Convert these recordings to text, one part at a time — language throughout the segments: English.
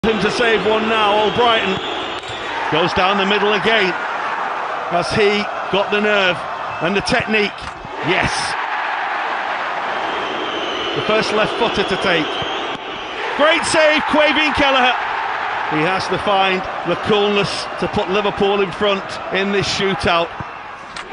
Him to save one now. Albrighton goes down the middle again. Has he got the nerve and the technique? Yes. The first left footer to take. Great save, Quavian Kelleher. He has to find the coolness to put Liverpool in front in this shootout.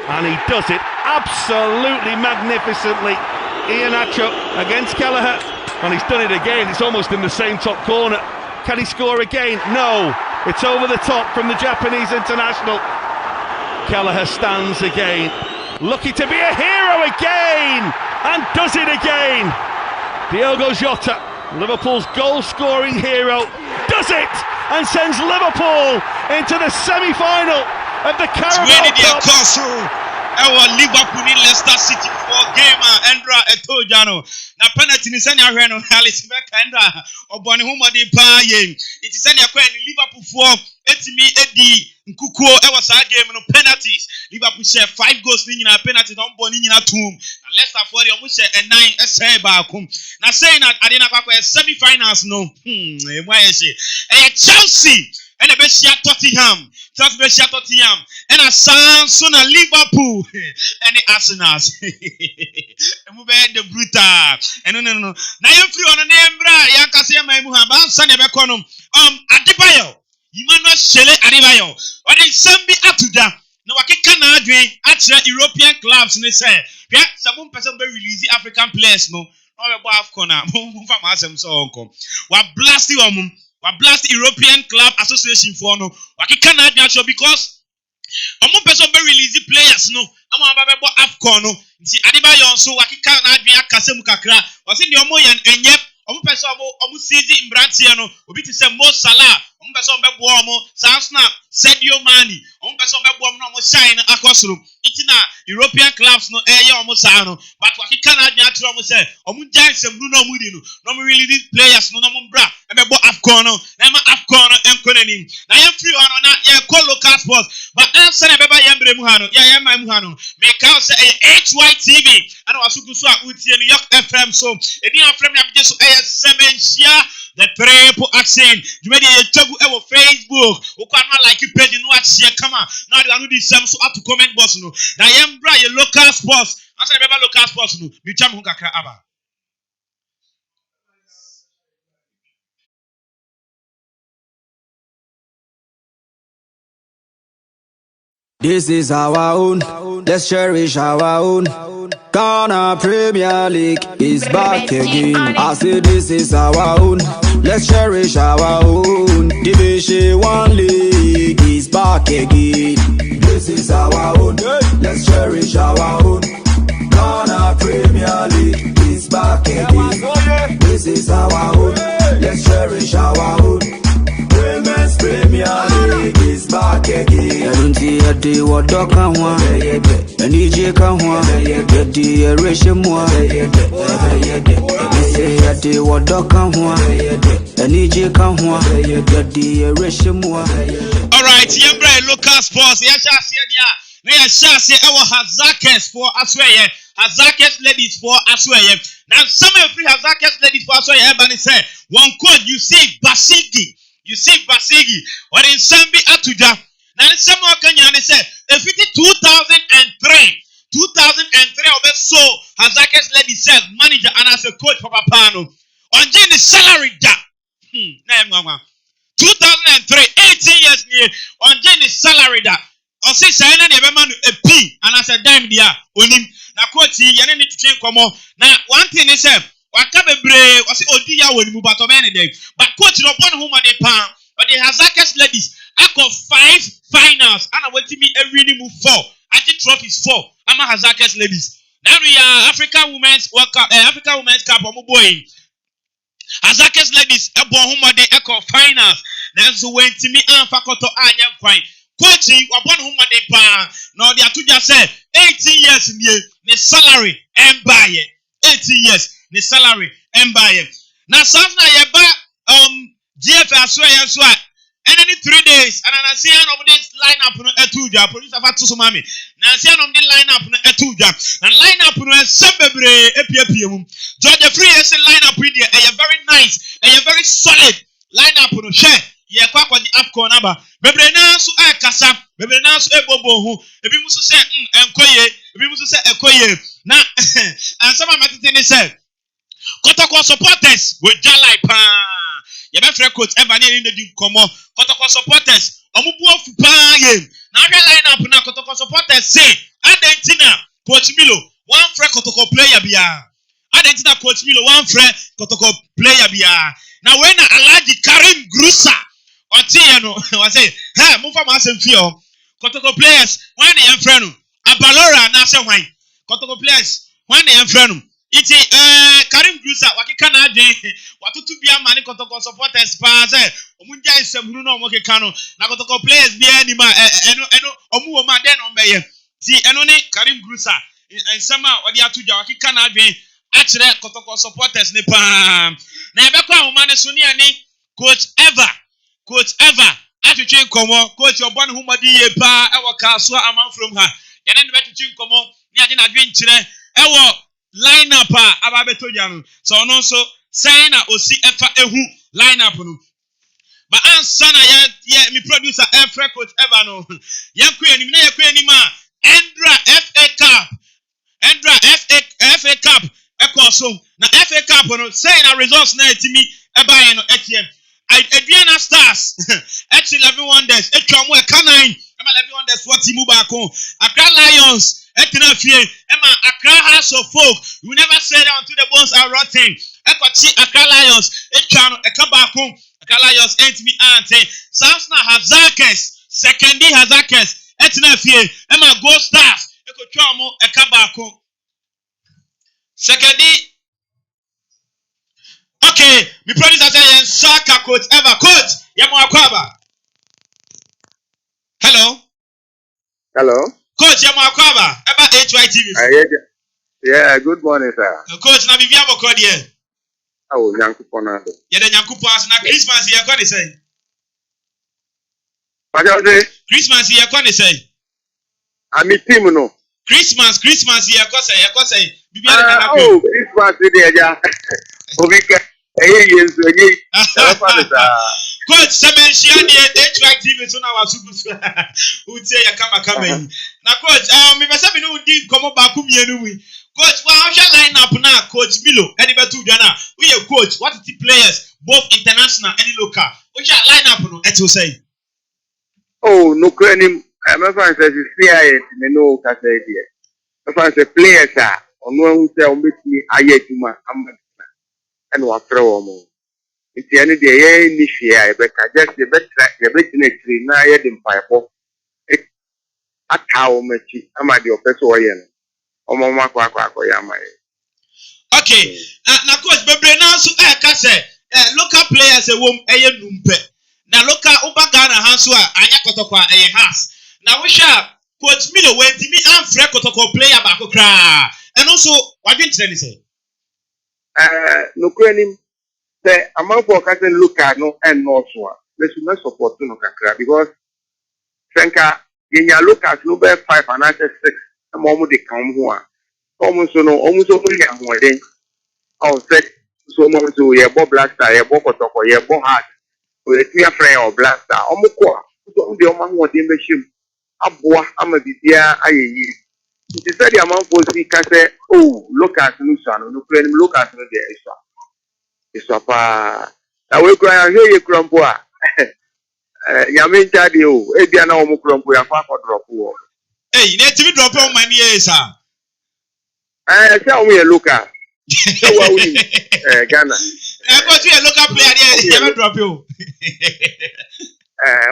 And he does it absolutely magnificently. Iheanacho against Kelleher. And he's done it again. It's almost in the same top corner. Can he score again? No. It's over the top from the Japanese international. Kelleher stands again. Lucky to be a hero again. And does it again. Diogo Jota, Liverpool's goal-scoring hero, does it and sends Liverpool into the semi-final of the Carabao Cup. Liverpool in Leicester City for game Endra Etojano. Na penalty ni sani ahwe no Alice Bekanda obone humode pa yen. It is sani akwa ni Liverpool for etimi edi nkukuo e was game no penalties. Liverpool share 5 goals ni nyina penalty don boni nyina tum. Na Leicester for dem share 9 ese ba kum. Na say na ade na kwakwa semi finals no. Emu ayese. Chelsea and a Beshia Tottenham, Tottenham, and a Samson and Liverpool, and the Arsenal. And we the brutal. And no. Now you feel on a name, bra, Yankasia Muhammad, Sunny Beconum, Adibayo, Emmanuel Shele Adibayo, or in Sambi Atuda. No, I can't do actually European clubs, and they say, yeah, some person will release African players, no, or above corner, from us, so uncle. What blast you on. Blast European Club Association for no. Waki cannot natural because person be release players no. Amababo AFCON no. Nti Adebayo so waki cannot be akasemu kakra. Wasi ndi omo yan enyep. Person omo season imbrantia no. Obi ti say Mo Salah. Person be bo omo Sansna Sadio Mane. Person be bo omo no shine akosoro. Itina European clubs no eye omo sa no. But waki cannot natural omo say omo jan semru no omo di no. No me release players no omo bra. Emebo AFCON no. Ema AFCON no enkonenim. Na ye free ono na ye call local sports. But answer na beba ye mbre mu ha no. Ya ma mu ha no. Make out say HYTV. Ana wasuku so a utie New York FM so. Edi afrem ya bije so sementia the triple accent. You made a tagu ever Facebook. Who can not like you page no at share come on. Now they are no this so up to comment box no. Na ye mbra ye local sports. Answer beba local sports no. Bi cham hu kakra aba. This is our own, let's cherish our own. Ghana Premier League is back again. I say this is our own, let's cherish our own. Division 1 League is back again. This is our own, let's cherish our own. Ghana Premier League is back again. This is our own, let's cherish our own. Women's Premier League is back again. And the what dog can one, and EJ can one, get the ration more. Say the what dog can one, and EJ can one, get the ration more. Alright, Yembra local sports, yes, Hazakes for Asway, Hazakes ladies for Asway. Now, some of free Hazakes ladies for Asway, everybody say, one quote, you see Basigi. You see Basigi, or in Sambi Atuja. Now, some more Kenyan say, if it is 2003, so Hazakes lady says, manager and as a coach for Papano. On Jenny salary da. 2003, 18 years near, on Jenny salary da. On say, Sayana never man a P, and as a dime dia, on him. Now, coach, you need to change come on. Now, one thing is, Wakabebre was Odia when you move to many days. But coach no one whom they palm, but the Hazakes ladies, I got 5 finals, and I went to me every move 4. I did trophies 4. I'm a Hazakes ladies. Now we are African Women's World Cup, African Women's Cup, I'm boy. Hazakes ladies, I bought whom they echo finals. Then so went to me and Fakoto Anya Quine. Coaching, one whom they palm. Now they are to just say 18 years in the salary and buy it. 18 years. The salary and buy it. Now, something I GFL so and then 3 days, and I see an of this lineup on a 2 job, producer for Tsumami. Now, I see an of the lineup on a 2 job, and lineup on a Sabebre, Georgia Free is a lineup with you, and you're very nice, and you're very solid line up no share ye kwa kwa afcon number bebre na so kasa bebre na so ebobo hu ebi muso se enkoye ebi muso se ekoye na ansama matete ni se Kotoko supporters we jalai pa ye be free coach ever near in the komo Kotoko supporters omubu ofu pa ye na hwe line up na Kotoko supporters say Argentina coach Milo one free Kotoko player bia Argentina coach Milo one free Kotoko player bia na when Alhaji Karim Grusa otie no wa say hey mo fa ma asem fio Kotoko players when e free no Abalora na say hwan Kotoko players when e free no iti Karim Grusa wakika na adwen watutu bia mani Kotoko supporters pa say omunja nsɛmhunu na omokeka no na Kotoko players bia ni ma eno omuwo ma den no meye ti eno ni Karim Grusa nsɛma wadi atudwa wakika na adwen akyerɛ Kotoko supporters ne pa na ebekwa ahoma ne so ne ani coach ever atwetwe nkomo coach obɔ ne humadi ye pa ɛwɔ kaso amanfrom ha yɛne ne betwetwe nkomo ne ade na adwen kyerɛ ɛwɔ line up ababeto janu so no so say na osi efa ehu line up no ba ansa na ye mi producer Efre coach ever no yakwe anim na yakwe anim a Endra FA Cup ekoso na FA Cup no say na results na etimi eba no etiem Adriana Stars actually 11 wonders etwa mo eka 9 ama 11 wonders what mu ba ko Accra Lions etina fie ema Accra House of Folk you never say that until the bones are rotten ekwachi Accra Lions etwa no eka ba ko Accra Lions entimi ante Samsona Hazakers secondi Hazakers etina fie ema Gold Stars ekotwa mo eka ba ko secondi. Okay, me producer say Saka coach ever coach Yamo Akwaba. Hello coach Yamo Akwaba ever HYTV. Yeah, good morning sir. Coach na bibia boko de. Oh, Nyankopon ado. Ye de Nyankopon as na Christmas ye kwa ni say. What you say? Christmas ye kwa ni say. Ami team no. Christmas ye kwa say bibia na happy. Oh, Christmas dey ja. Obika yenzu ye. Coach Semenshia de HYTV so na wasugu utie ya kama yi. Na coach me be say me no di komo ba ku mienu wi. Coach wa line up na coach Milo any betu dwa na we coach what the players both international and local. We line up no et you say. Oh, no crenim. My friend says CIS me no ka say there. My friend say players are ono hu say o betimi aye adwuma amana and wa frɛ wo mo. Nti ene de ye ni hwea e be ka just e be try e be tinetri na ye de mpaebo. Atawo machi ama de opeso wo ye no. Omo makwa ya mai. Okay, na coach bebre na so ka say local players e wom eye numpe. Na local ubagana hanso a anya Kotoko eye has. Na we sha coach Milo we timi amfre Kotoko player ba ko kra. And also what didn't say say? No crenim say amanfo ka say local no and no so a. Let's not support no kakra because Frenka yenya locals no be 5 and 6 mo de kan ho a. Omo so ya ho den. Oh set so mo so ye bo blaster ye bo Kotoko ye bo hard. We tia friend or blaster. Omo ko so de omo ho den be shim. Aboa ama bibia ayeyi. It said the amount for see can say, oh, look at Nusan, no claim, look at the it's a pa. I will cry and hear you crumple. Yamin Tadio, Ediana Omukrumpo, a papa drop. Hey, you need to drop on my ears, sir. I tell me a looker. Ghana. I got you a local player there, never drop you.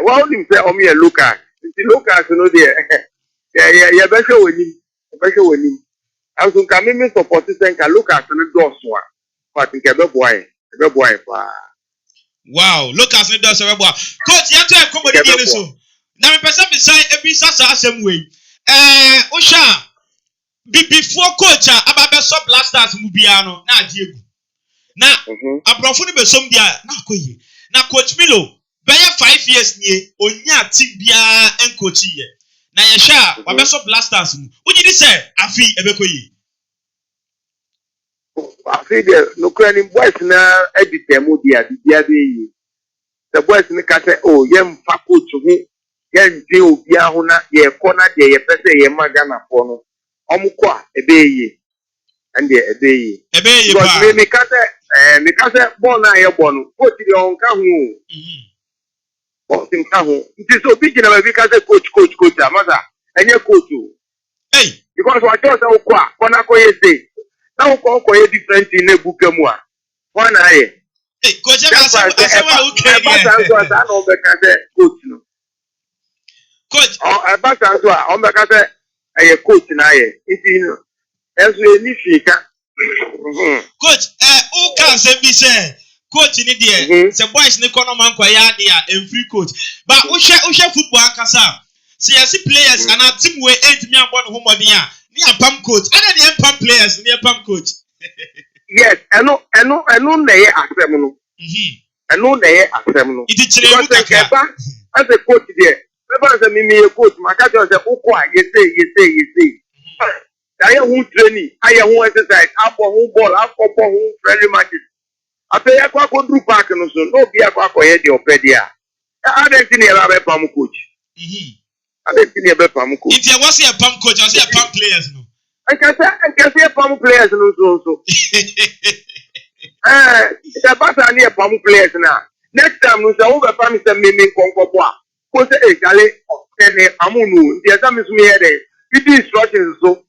Well, you say, oh, me a looker. The lookers, no, dear. Yeah, better with him. Especially when him. I was coming to support it and can look at the door one. But in Quebec boy. Wow, look at the door so coach, you have to accommodate you so. Now me person beside a piece of same way. Osha before coach ababe so blasters mubiano na Diego. Na abrofo ni be som dia na koyi. Na coach Milo be 5 years nie onya team bia en coach ye. Na yesha wabeso blasters mu uji di say afi ebekoyi afi de no crani boys na edit mu dia be yi the boys in the castle, oh, yam faku to me, yan deal Biahuna, ye corner, ye pese, ye magana pono, omukwa, a bay, and ye a bay. Because me castle, born I born, put it on Kahu. Put him Kahu. It is so big in a because coach, mother, and your coach. Hey, because what just okwa, Konako ye now call different in a book. One eye. hey, coach, coach, oh, about answer, on the cat, a coach in aye. It as we need coach, who can say be say, coach in India, the boys in the corner man and free coach. But Usha football kasa. See, I see players and our team way 8 million home or near pump coach. I don't need pump players near pump coach. Yes, I know, they are seminal. I know they are seminal. It is as a coach there. Remember, me a coach, my catcher said, oh, you say. I won't training, I won't exercise, I won't ball, I won't friendly matches. I pay a quack on through park and so no be a quack or head your pedia. I don't think you have a pump coach. I don't think you have a pump coach. If there was a pump coach, I see a pump players. No. I can see a pump players also. It's about near pump players now. Next time, we shall over family me Concopoa. Because a galley of Amunu, the exam is me here. It is instructions so.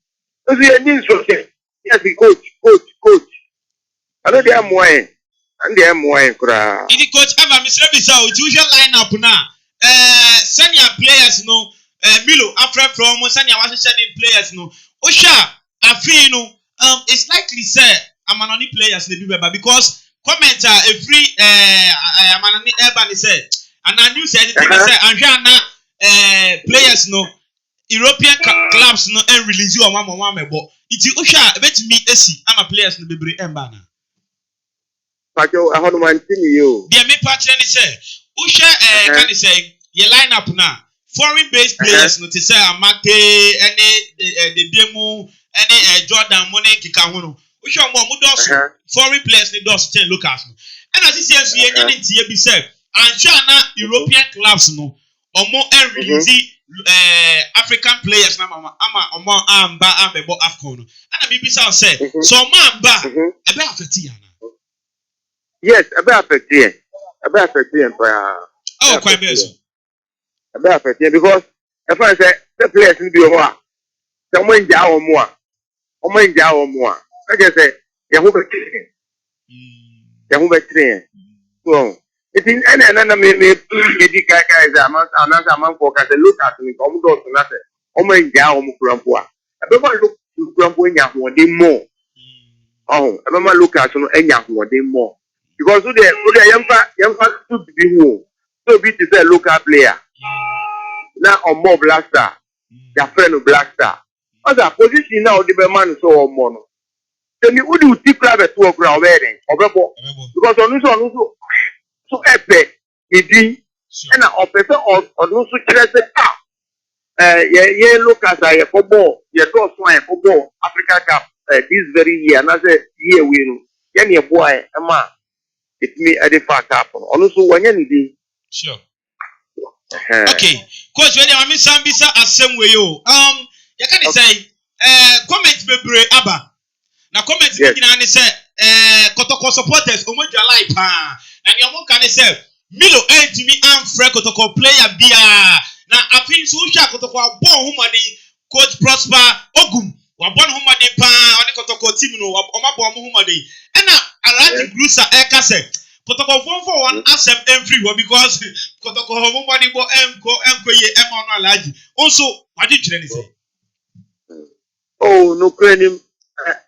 Is the instruction? Yes, coach. I know they are more. And they are more. If the coach ever Mr. Bissau, usual lineup now. Senior players no. Milo, after from senior was sending players no. Osha, I feel no. It's likely say I'm an only players in the because commenter a free I'm an urban said and I knew said anything say and players no European clubs no and release you on one but it's Osha bet me AC I'm a players no be embana. Pacho, I want to see you. Dear me patch any say Osha can say your lineup now. Foreign based players no to say Amake any the demo any Jordan money kikahono. We show more foreign players need us 10 locals. And as you see, anything be said, and China European clubs no or more and release African players now among Amba Ambebo Afcon. And I be say so Mamba about 50. Yes, about 50. About 50 oh, quite best. About 50 because if I say the players will be more, someone jaw more, or man jaw more. I just say, Yahoo train. So, it's in any another medical guys. I'm not a man for a look at me, Commodore to nothing. Oh, my Yahoo Crampua. I don't look to Crampo in Yahoo more. Oh, I don't look at Yahoo more. Because the young to be who. So, be to say local player. Now, on more blaster. Your friend of blaster. Other position now, the man so mono. Then you would see private to a ground wedding or because on this one so epic it and I offer or no such yeah look as I football yeah draw swine football Africa Cup this very year another year we know any boy a man it's me at the far cap also when any sure okay coach when I miss Sambisa as same way you can say comment be Abba. Now comment in say Kotoko supporters omo jalai pa na nyomo kan say Milo entimi amfre Kotoko player bia na afin so sha Kotoko abon humani coach Prosper Ogum wa bon humani pa oni Kotoko team no omabon humani and na Alhaji Grusa eka say Kotoko 441 asem everywhere because Kotoko humani bo enko ye ema no Alhaji also what did you say oh no crenim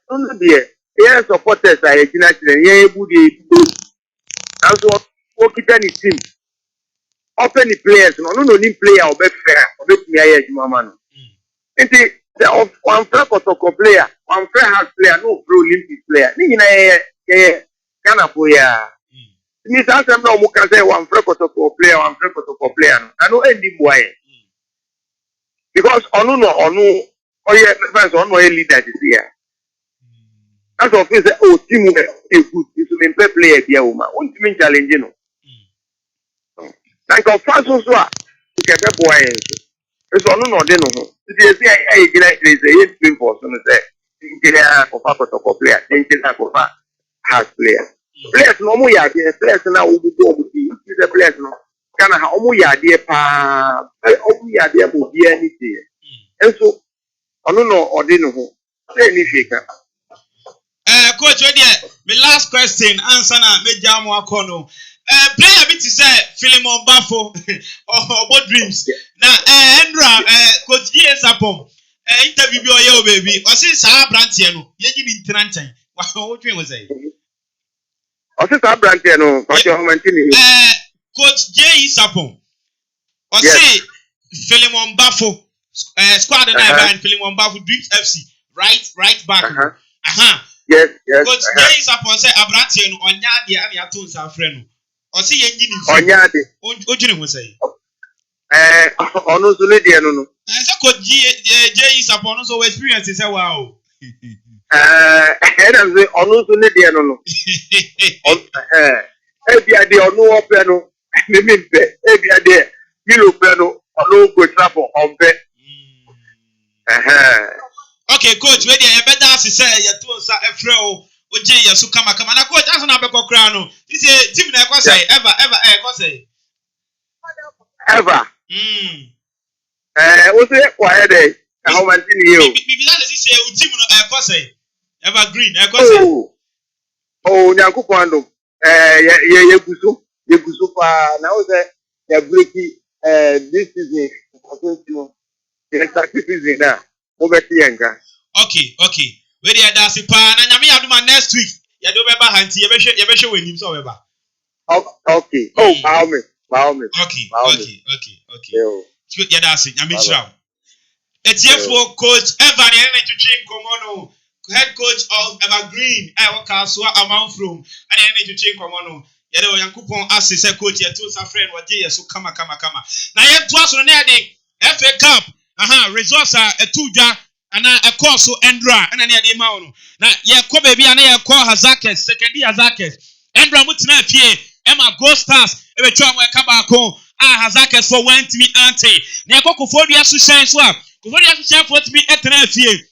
no dear here supporters are children here able to as what keep any team open the players no need player or be fair or be me here mama no nti the one Kotoko player one house player no pro Olympic player ni na Ghana for ya ni sa sem na mo kan say one Kotoko player no I know any boy because onu oye fans onu leader this year. That's of say oh team is good. It's an player there woman. Won't mean challenge no. nka fa so a nkebe boy so no no de no ho ti esi ai gina crazy e twin force no say gina ko fa ko player gina ko fa has player players no mu ya de players na wo bu ti the players no kana ha omu ya de pa omu ya de bo bia ni ti enso ono no ode no ho say ni fika coach my last question answer na meja mo akono player bit say Philemon Bafo or dreams na Endra coach Sapom interview bi oye o baby o say sa brantie no ye gi ni ntena nchan what we was say o say sa brantie no pa che ho mantini coach Sapom o say Philemon Bafo squad na and Philemon Bafo Dreams FC right back yes coach Sapon say abrantie no onya de ani ato nsa frɛ no o say ye nyi ni onya de o dwene ho say ono so le de no no say coach Sapon no so experience say wow and am say ono so le de no no bia de ono ope no me mpe bia de milo pe no ono go trapo onpe okay coach we dey better as say you to nsa efre o oje yesu kama na coach aso na bekọ kra no this team na ekọ say ever ekọ say ever o say kwa dey how man tin you bi that is say o team no ekọ say ever green ekọ say oh nyankopon ando ye guso pa na o say ya breaki this season the season na o beti yenga okay we dey da se pa na nyame yaduma next week ya do beba hanti ye be hwe wanim so beba okay oh bow me okay ya da se nyame chira etiefo coach Evan ye na twetwe nkomo no head coach of Evergreen work so amount from and ye na twetwe nkomo no ye de Yankopon ase say coach ye to sa friend waje ye so kama na ye to aso na ye de FA Cup resource etudwa ana course Endra ana ne ade ma wono na ye kọ baby ana ye kọ Hazakes second Hazakes Endra mutina fie ema Gold Stars ebetwa mo eka ba ko Hazakes for went me ante na ye kọ Kofodua so shine so Kofodua so shine for me etena fie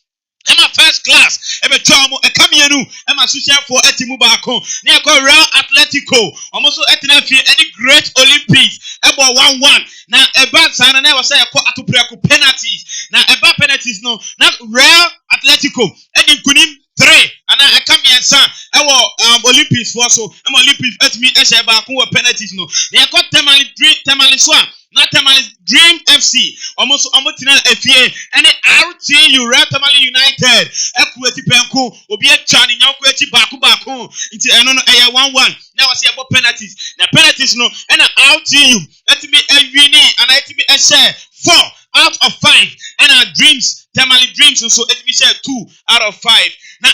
ema first class ebetwa mo eka mienu ema so shine for etimu ba ko na ye kọ Real Atletico almost etena fie any great Olympics ebo 1-1 na eba sana na we say ye kọ atopreko penalties na eba penalties no na Real Atletico edi kunim 3 ana ekamiensa ewo Olympics for so Olympics etimi ehye ba ko penalties no na ye kọ Temali so na Temali Dream FC almost omotina efie any RTU Real Temali United ekueti penko obi etwa ni nyanko eti baako nti eno no eye 1-1 na we say ebo penalties na penalties no na RTU etimi ewini ana etimi ehye 4 out of 5 and our dreams Temali Dreams so etimi share 2 out of 5 na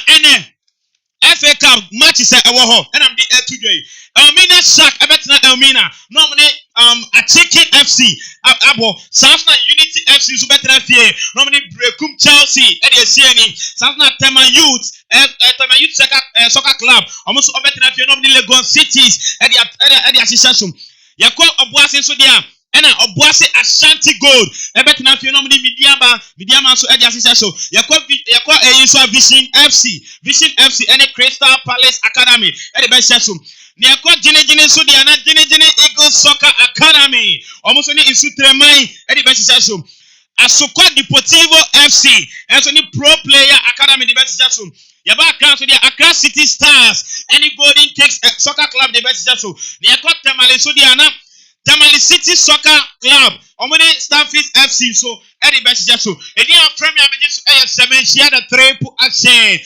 FA Cup match is ewo ho and am the today Elmina Shark ebetina Elmina normally a Chicken FC abo Safna Unity FC so better fie normally Brekum Chelsea e dey see any Safna Tema Youth soccer club almost better fie normally Lagos Cities e dey association yakọ Obuasi so dia ena Obuasi Ashanti Gold ebetina fie normally Midiama so e dey association yakọ Vision FC ene Crystal Palace Academy e dey be association Niako Jine so dia na Jine Eagles Soccer Academy. Almost ni Isutremai edi besisasum. Asoko Deportivo FC. Enso ni Pro Player Academy di besisasum. Yaba Accra so dia Accra City Stars. Any Golden Cakes Soccer Club di besisasum. Niako Temali so dia na Temali City Soccer Club. Omoni Starfish FC so edi besisasum. Edi a Premier League so sementia the triple action.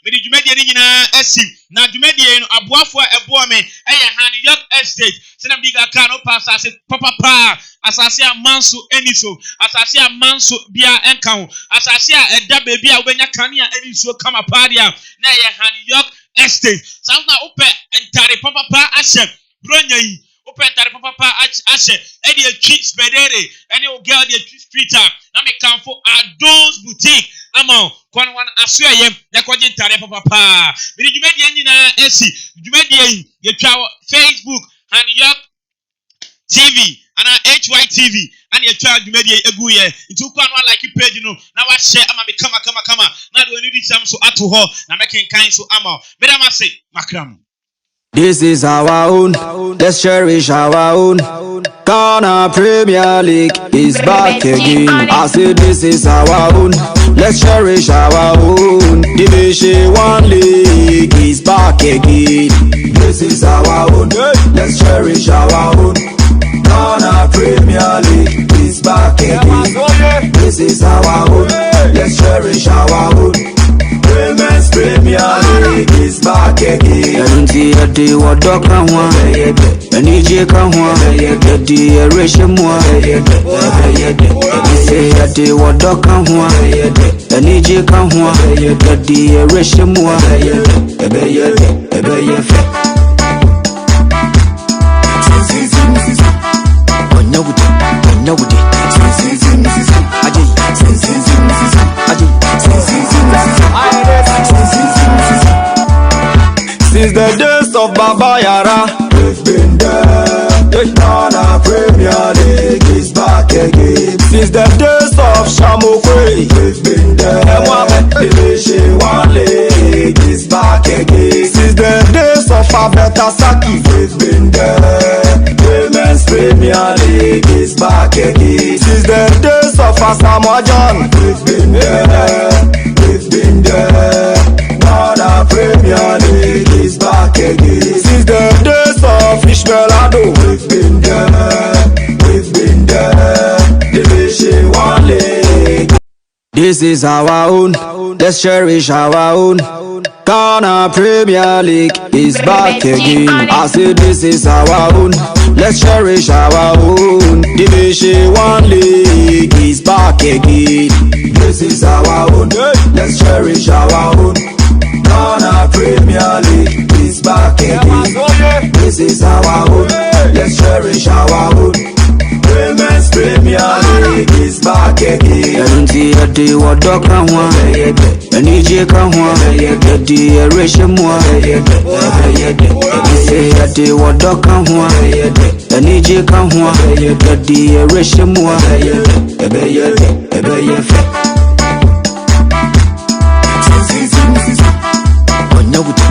Me di dwumadi ni nyina esi na dwumadi no aboafo ebo me Han York Estate sena biga ka no pass papa asase amanso eniso asase amanso bia enka ho asase a eda bebi a obenya kane a eniso kama padia na Han York Estate sound na ope entare papa ashe bronya yi ope entare papa ashe e dey treat spedere any girl dey treat streeter na me kanfo Adons Boutique ama kwan wan asoyem yakoje ntare papa bi dwumadi nyina esi dwumadi yi yetwa Facebook Han York TV and HYTV and your child media eguye into kwa no like page no na wa share ama me kama na do need some so ato ho na making kind so ama me da say makram. This is our own, let's cherish our own. Ghana Premier League is back again. I say this is our own, let's cherish our own. Division 1 League is back again. This is our own, let's cherish our own. Ghana Premier League is back again. This is our own, let's cherish our own. Women's Premier League is back again. Enti ade wadoka hwa, eni je ka hwa, edi ereshe mwa. Say ade wadoka hwa, eni je ka hwa, edi ereshe mwa. Ebe ye fe. Onyawude. Since the days of Baba Yara, we've been there. Ghana Premier League is back again. Since the days of Shamokwe, we've been there. Division 1 League is back again. Since the days of Abeta Saki, we've been there. Women's Premier League is back again. Since the days of Asamoah John, we've been there. Ghana Premier League is back again. Since the days of Ishmael Ado, we've been there. Division 1 League. This is our own, let's cherish our own. Ghana Premier League is back again. I say this is our own, let's cherish our own. Division 1 League is back again. This is our own, let's cherish our own. Ghana Premier League is back again. This is our own, let's cherish our own. Women's Premier League is back again. Enti ade wadoka hwa, eni je ka hwa, edi ereshe mwa. Say ade wadoka hwa, eni je ka hwa, edi ereshe mwa. Ebe ye fe. Onyawude.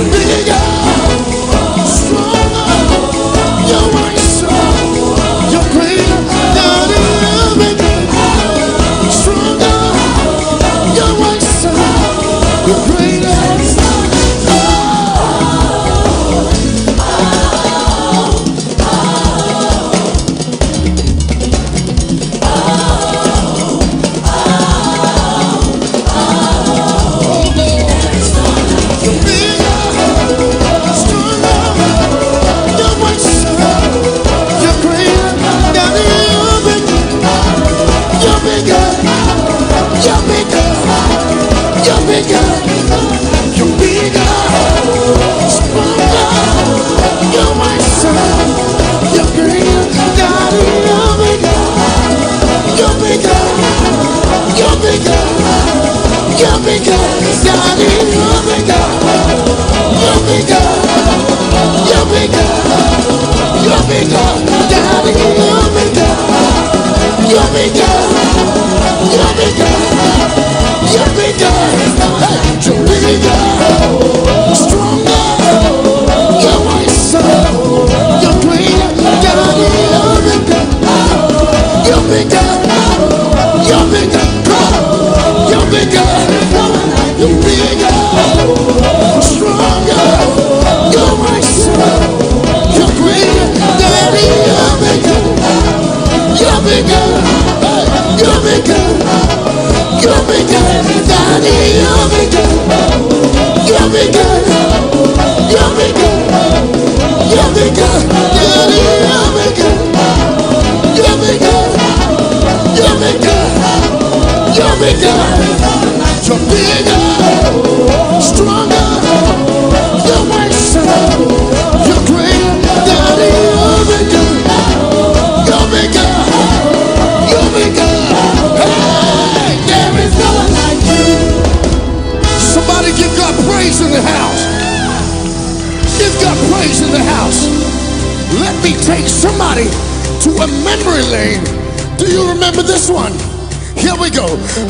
bigger, stronger, you're wiser, you're greater, daddy, you're bigger, stronger, you're wiser, you're greater.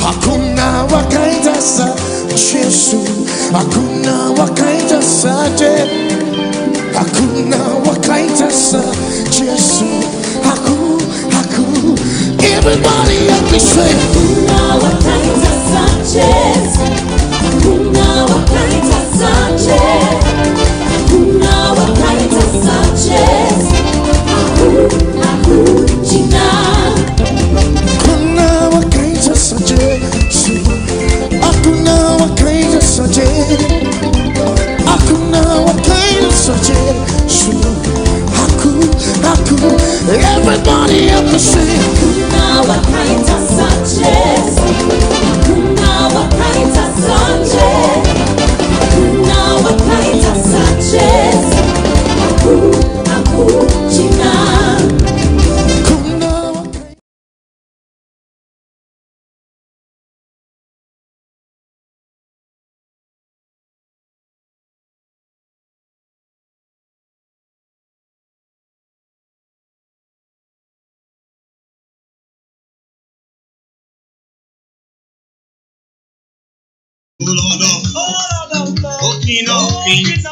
Hakuna wakaita sa Yesu, hakuna wakaita sa hakuna wakaita sa Yesu, everybody help me say hakuna wakaita sa Yesu, hakuna wakaita sa hakuna wakaita sa Yesu, jina everybody up to sing. Hakuna wakaita Sanchez. Hakuna wakaita Sanchez. Hakuna wakaita Sanchez. Jina. King of kings,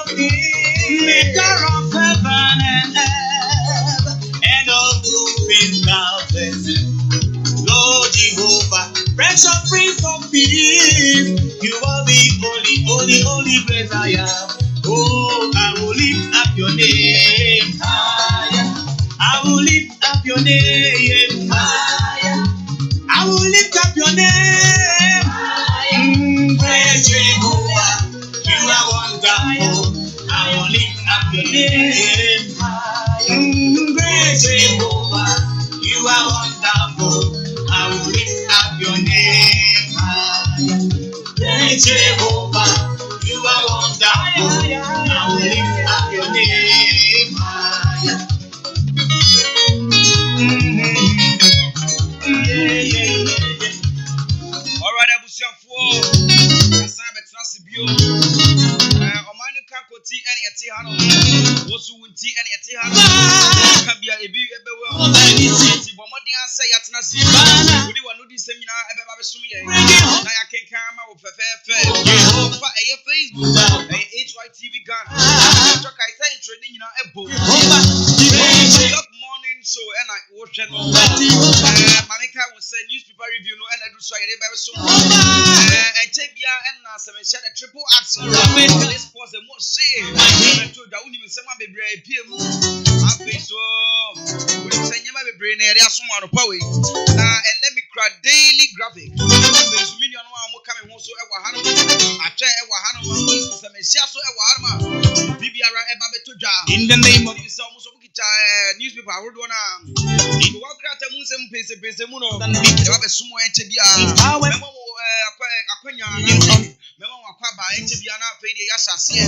maker of heaven and earth, and of things thousands. Lord Jehovah, precious Prince of Peace, you are the only place I am. Oh, I will lift up your name higher. I will lift up your name higher. I will lift up your name higher. Praise Jehovah. You are wonderful. I will lift up your name higher. Praise Jehovah. You are wonderful. I will lift up your name higher. Praise Jehovah. You are wonderful. I will lift up your name higher. All right, Kakoti and Yatihano, was who tea and Yatihano, Kabia, a big Bomodia say at Nasi, we were not the seminar ever assuming I can come out with a fair, Facebook, HYTV hwɛ no mameka wo sɛ newspaper review no ɛna do so ayɛ bɛbɛ so ɛnkyɛ bia ɛna sɛ mehyɛ the triple action this sports the most say to da wonim nsɛm a bebree pie mu afei so wonim sɛ nyɛma bebree na yɛde asom anɔpa wei na ɛnɛ me kura daily graphic afei so million no a moka me ho so ɛwɔ ha no atwɛ ɛwɔ ha no sɛ mehyia so ɛwɔ ha no a bibiara ɛba bɛtɔ dwa in the name of sɛ ɔmo so mokita newspaper ahodoɔ no a wɔkrata mu nsɛm pese mu no ɛba bɛsom ɛnkyɛ biara mɛma mo akwanya mɛma mo akɔ aba ɛnkyɛ biara na afei deɛ yɛahyɛ aseɛ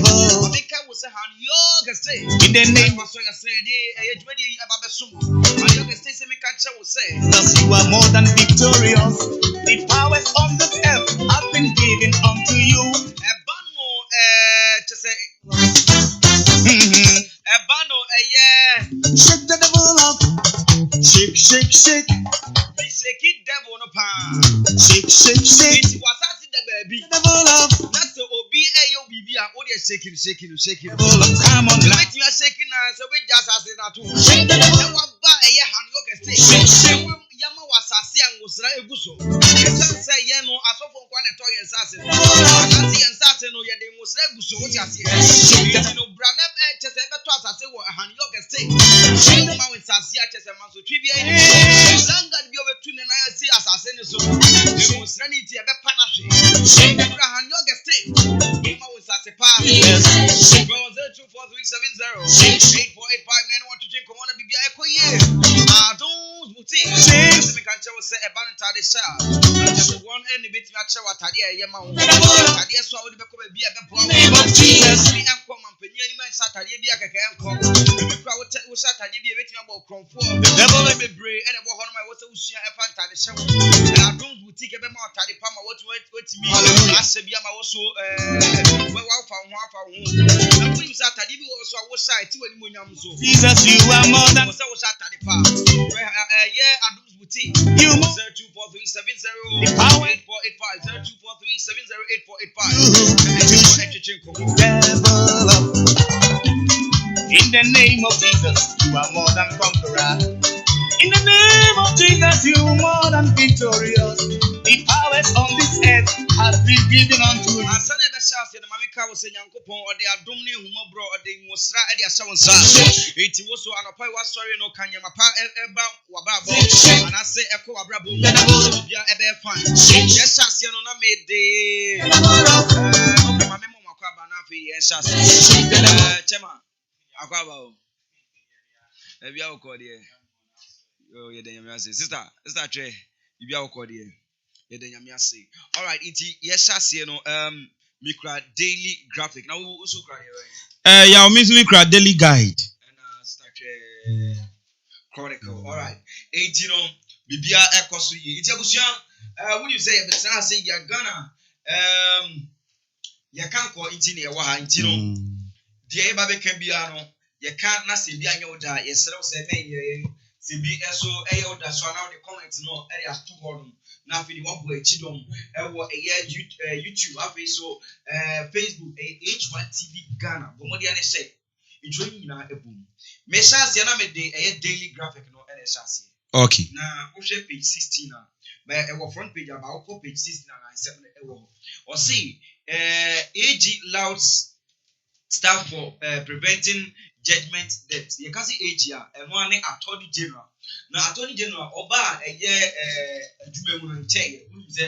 ɔmeka wo sɛ han yoga stay in the name of so yɛsɛ de ɛyɛ dwumadi ɛba bɛsom han yoga stay sɛ meka kyerɛ wo sɛ Thus you are more than victorious. The powers of the earth have been given unto you. ɛba no kyɛ sɛ ɛba no ɛyɛ Shake the devil up. Shake, shake, shake. meseki devil no paa Shake, shake, shake. nti wasase da baabi The devil up. na sɛ obi ɛyɛ obibi a wode shake no Devil up. Come on now. wobɛtumi ashake no a sɛ wobɛgya asase no ato Shake the devil na waba ɛyɛ hanyo kɛse Shake, shake. yɛma wɔ asase a nwosra ɛgu so ɛsiane sɛ yɛn no asɔfo nkwa na ɛtɔ yɛn nsase no anase yɛn nsase no yɛde nwosra agu so wote aseɛ nti no bra na kyɛ sɛ ɛbɛtɔ asase wɔ hanyo kɛse ma wo nsase a kyɛ sɛ mansotwi bi ɛyɛ langard bi a wobɛtu ne nan asi asase no so nwosra no nti ɛbɛpa no ahwe bra hanyo kɛse ma wo nsase paa bro 024370 8485 man want to drink come on bibia ɛkɔ yie adons boutique ɛsɛ meka nkyɛ wo sɛ ɛba no ntade hyɛ a kyɛ sɛ wɔn ɛne bɛtumi akyerɛ wo atadeɛ a ɛyɛ ma wo atadeɛ so a wode bɛkɔ baabi a ɛbɛboa wo ɛbi ɛnkɔ mampanyin anim ɛnhyɛ atadeɛ bi a kɛkɛ ɛnkɔ ebi kora wohyɛ atadeɛ bi a ɛbɛtumi abɔ ɔkorɔmfoɔ bebree ɛna ɛbɔ hɔ no ma ɛwɔ sɛ wosua ɛfa ntade hyɛ wo adons boutique ɛbɛma ɔtade pa ma watumi ahyɛ bi ama wo so wafa wo ho afa wo ho na wonim sɛ atade bi wɔ so a wohyɛ a ɛti w'animonyam so Jesus, you are more than wɔ sɛ wohyɛ atade pa ɛyɛ adoms boutique you. 024370 8485 Devil up. In the name of Jesus, you are more than conqueror. In the name of Jesus, you are more than victorious. The powers on this earth have been given unto you. ansa na ɛbɛhyɛ aseɛ no mame ka wo sɛ nyankopɔn ɔde adom ne ahumɔborɔ ɔde nwosra de ahyɛ wo nsa enti wo so anɔpa yi woasɔre no ka nyɛma pa ɛba w'abrabɔ anaasɛ ɛkɔ w'abrabɔ mu bia ɛbɛyɛ fine yɛhyɛ aseɛ no na mede ma memmɔ mo akɔ aba na afei yɛhyɛ aseɛ kyɛma akɔ aba o ɛbia wokɔ deɛ yɛda nyame ase sister twɛ bibia wokɔ deɛ yɛda nyame ase alright nti yɛhyɛ aseɛ no mikra daily graphic na wo so kra yɛ Yeah, me so kra daily guide. ɛna sister twɛ chronicle alright nti no bibia ɛkɔ so yie nti abusua wonim sɛ yɛbɛtena ase yɛ Ghana yɛka nkɔ nti ne yɛwɔ ha nti no deɛ yɛba bɛka biara no yɛka na sɛ bi anyɛ wo da yɛsrɛ wo sɛ mɛyɛ sɛ bi ɛso ɛyɛ wo da so a na wode comment no ɛde ato hɔ no na afei wabɔ akyi dɔm ɛwɔ ɛyɛ YouTube afei so Facebook H1 TV Ghana bɔmmɔdeɛ ne hyɛ ntwerɛ nyinaa ɛbom mehyɛ aseɛ na mede ɛyɛ daily graphic no ɛna ɛhyɛ aseɛ Okay. na wohwɛ page 16 a ɛwɔ front page aba wokɔ page 16 a nansɛm no ɛwɔ hɔ ɔse AG Louds staff for preventing judgment debt yɛka sɛ AG a ɛno a ne attorney general na attorney general ɔba a ɛyɛ adwuma mu no nkyɛn wonim sɛ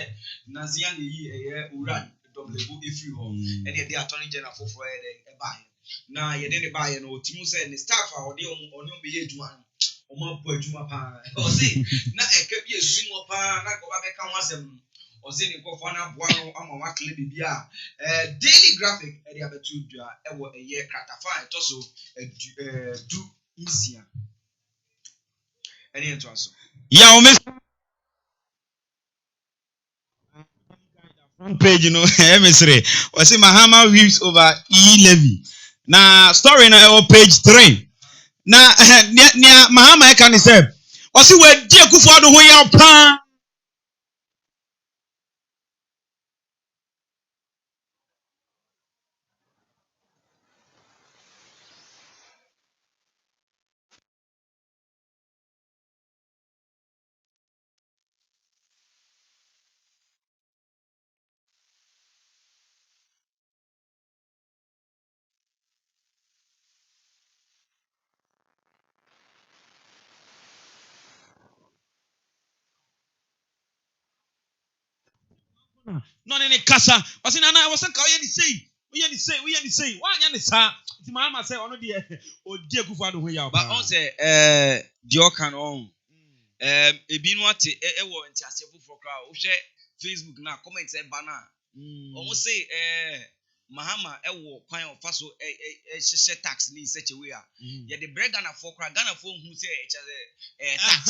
nansia na ɛyi ɛyɛ owura dɔmlebo ɛfiri hɔ ɛne ɛde attorney general foforɔ ɛde ɛbaeɛ na yɛde ne baeɛ no ɔtimu sɛ ne staff a ɔne ɔmo bɛyɛ adwuma no ɔmo abɔ adwuma paa ɔse na ɛka bi esu wɔ paa na ɔba bɛka ho asɛm no ɔse ne nkɔfoɔ no aboa no ama wakele biribi a daily graphic ɛde abɛto dua ɛwɔ ɛyɛ kratafa a ɛtɔ so du nsia ɛne ɛtoa so Yeah, me front page no emissary. Was it Mahama weeps over E-Levy. Now story na page 3. Now near Mahama can say, was it where dear Kufuor who ya pan No ne kasa. Ɔsi nana I was saying oye ni say. Why anya ne sa? Ti mama say ono de odi Akufo-Addo ho ya. But on say the okan on ebi no ate e wo ntiase foforo kra wo hwe Facebook na comment e ba na. Omo say Mahama ewo kwan ofa so hyehyɛ tax ni such a way a ye the bread Ghana for kra Ghana for hu say tax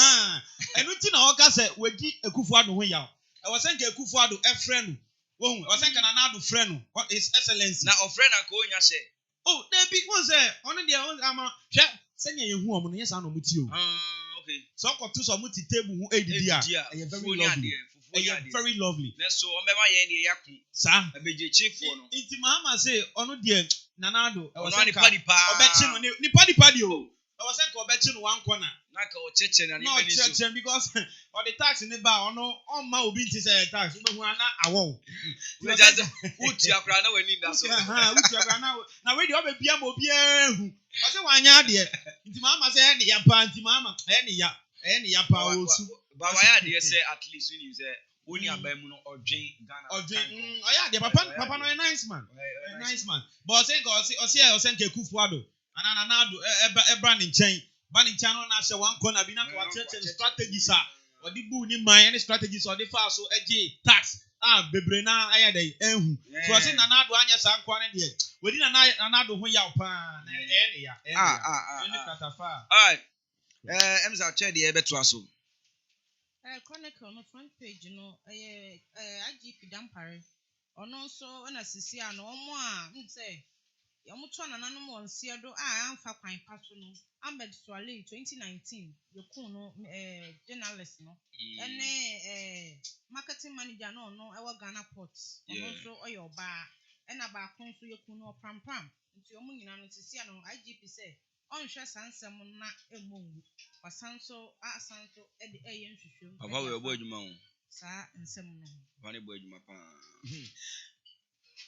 enu ti na oka say wadi Akufo-Addo ho ya. I was saying Akufo-Addo e frɛ no. Wo hu I was saying Nana Addo frɛ no. His excellency na ofrɛ na ko onya hye. Oh, there be one say ono de ama hwɛ sɛnea yehu omo no yes na omo ti o. Okay. So ko to so omo ti table hu ADD a very lovely. Na so ombema ye ne yakun. Sa abeje chiefo no. Inti Mahama say ono de Nana Addo I was saying obechi no ni padi o. I was saying obechi no one corner. Na ka o cheche na ni beni so. No because or the tax in the bar ono on ma obi nti say tax no hu ana awo. We just uti akra na wani nda so. Uti akra na we de obebia ma obi ehu. I say wanya de. Inti Mahama say ne ya pa inti Mahama ne ya pa o su. But why dey say at least when you say oni abamu no odwen Ghana. Odwen. Oya de papa no a nice man. A nice man. But say God say Akufo-Addo and Nana Addo ebra ne nchen. Ba ne nchen no na hye one corner bi na ka church strategies a odi bu ni man any strategies odi fa so eje tax bebre na aya dey ehu. So say Nana Addo anya sa nkwa ne de. Wedi Nana Addo ho yaw pa na ne ya. Ni katafa. Alright. Emza che de ebeto aso. Chronicle no front page no IGP Dampare ono so na sisi a no omo a nse omo to Nana no mo nsia do amfa kwan paso no Ahmed Swale 2019 yekun no journalist no ene marketing manager no ewo Ghana Port ono so oyoba ena ba kon so yekun no pram nti omo nyina no sisi a no IGP say onhwe sansem na emongu wasanso asanso ede nhwehwem papa we obo adwuma ho sa nsem no papa ne bo adwuma pa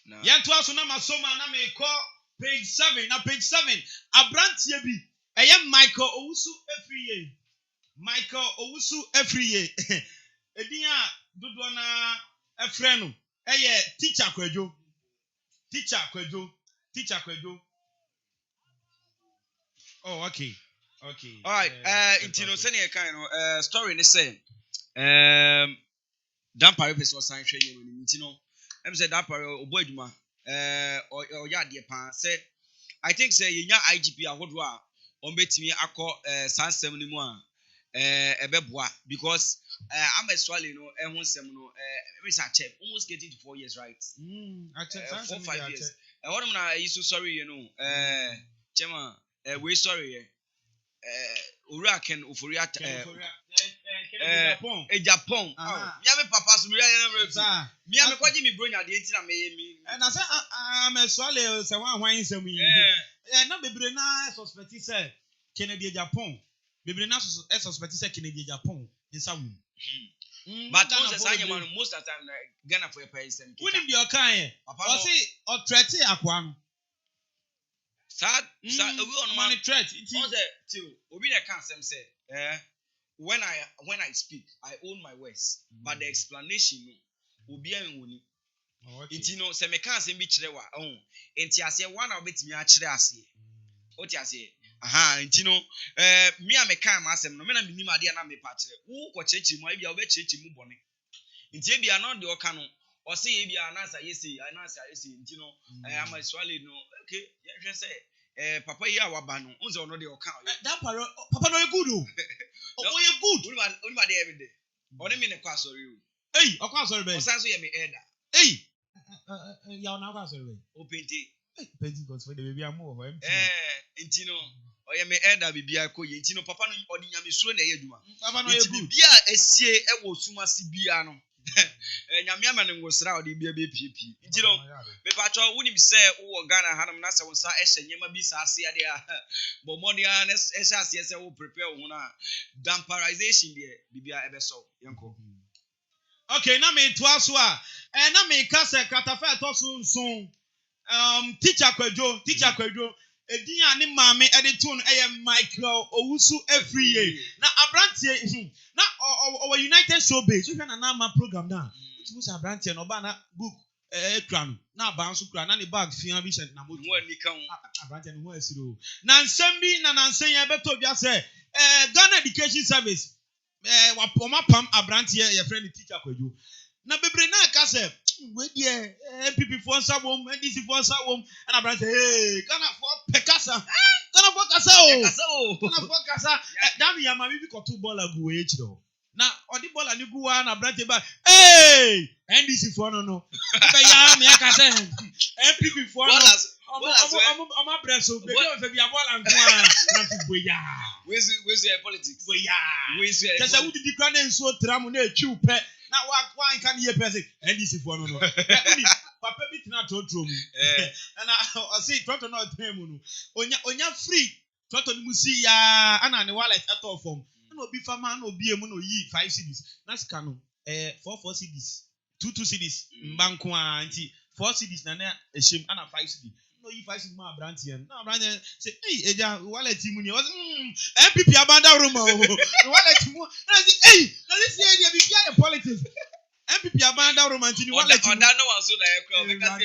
na yanto aso na masoma na me call page 7 na page 7 abrantie bi eye Michael Owusu Afriye edin a dodo na efre no eye teacher Kwadwo Oh, okay. All right. Intino send you kind of story they say. Dampare person sign share you no intino. Em say Dampare obo adwuma. O ya de pan say I think say yenya IGP ahodo a on betimi akọ sansem ni mu a ebeboa because Ahmed Swale no ehun nsem no Mr. Chef almost getting to 4 years right. I check 4-5 years. What am I so sorry you know Chema we sorry Ura Ken Ufuriata Japan. Miami papa so me me kwaji mi bronya de enti na me na say Ahmed Swale say wan hwan nsem yi na bebre na suspect say Kennedy Japan bebre na suspect say Kennedy Japan nsa wum but Ghana say anyama most of the time Ghana for pay nsem who nim the okan o say o threat akwa no sad we on man threat it till obi na can say when I speak I own my words but the explanation no obi anwoni it no say me can say bi kire wa enti ase one obetimi a kire ase o ti ase enti no me a me kan ma asem no me na me nim ade na me pa kire wo ko chechi mu bia obechechi mu bone enti bia no de oka no o say e bia na say yesi enti no Ahmed Swale no okay ye say papa yi awaba no unze ono de oka that papa no good o you good only dey every day oni me ne kwa sorry o hey okwa sorry be o san so ye me elder hey ya na kwa sorry be o penti penti god for the baby am o empty enti no o ye me elder bibia ko ye enti no papa no odi nyame suro na ye adwuma papa no ye good bia esie ewo sumasi bia no nyame ama ne ngosra odi bia be piepie enti no me pacho woni bi say wo Ghana hanam na se wonsa ehye nyema bi sa ase ade a bo modia na ehye ase se wo prepare wo na damperization there bibia ebeso yenko okay na me to aso a na me ka se katafa to so nson teacher Kwadwo edin a ne maame ede to no Michael Owusu Afriye na abrantie na our United Showbiz so na ma program na wotu sa branch no ba na book ekura no na ba nso kura na ne bag fia bi hyɛ na motu Wo ani ka ho. branch no ho asiro na nsɛm bi na nansen yɛ beto bia sɛ Ghana Education Service wapoma pam abranteɛ yɛ friend teacher kwadwo na bebre na aka sɛ we die MPP for nsa wom NDC for nsa wom na abranteɛ hey Ghana for pekasa Ghana for kasa o Ghana for kasa dan ya ma bi koto bola gu we chiro na odi bola ni gu wa na abranteɛ ba hey NDC for no be ya me aka sɛ MPP for no ọmọ abirẹ so bẹbi ọfẹ bi abọla nkwa na fi boya. Where's your politics? Boya. Where's your Kẹsẹ wudi di kura ne nsuo tiramu na etwiw pẹ na wa nka ne yẹ pẹ sẹ NDC fo no. Papa bi tena tọntọrọ mu. Ẹna ọsi tọntọ náà tẹ mu no onya free tọntọ ni mu si ya ana ne wallet ẹtọ fọm ẹna obi fama na obi emu na oyi 5 cedis na sika no 4 cedis 2 cedis mba nko a nti 4 cedis na na ehyem ana 5 cedis. No, if I see my branchian, no, branchian say, hey, Eja, wallet him, was MPP abanda room, wallet him, and say, hey, now this year, be a politics. MPP abanda room, and you wallet him. No one so like, because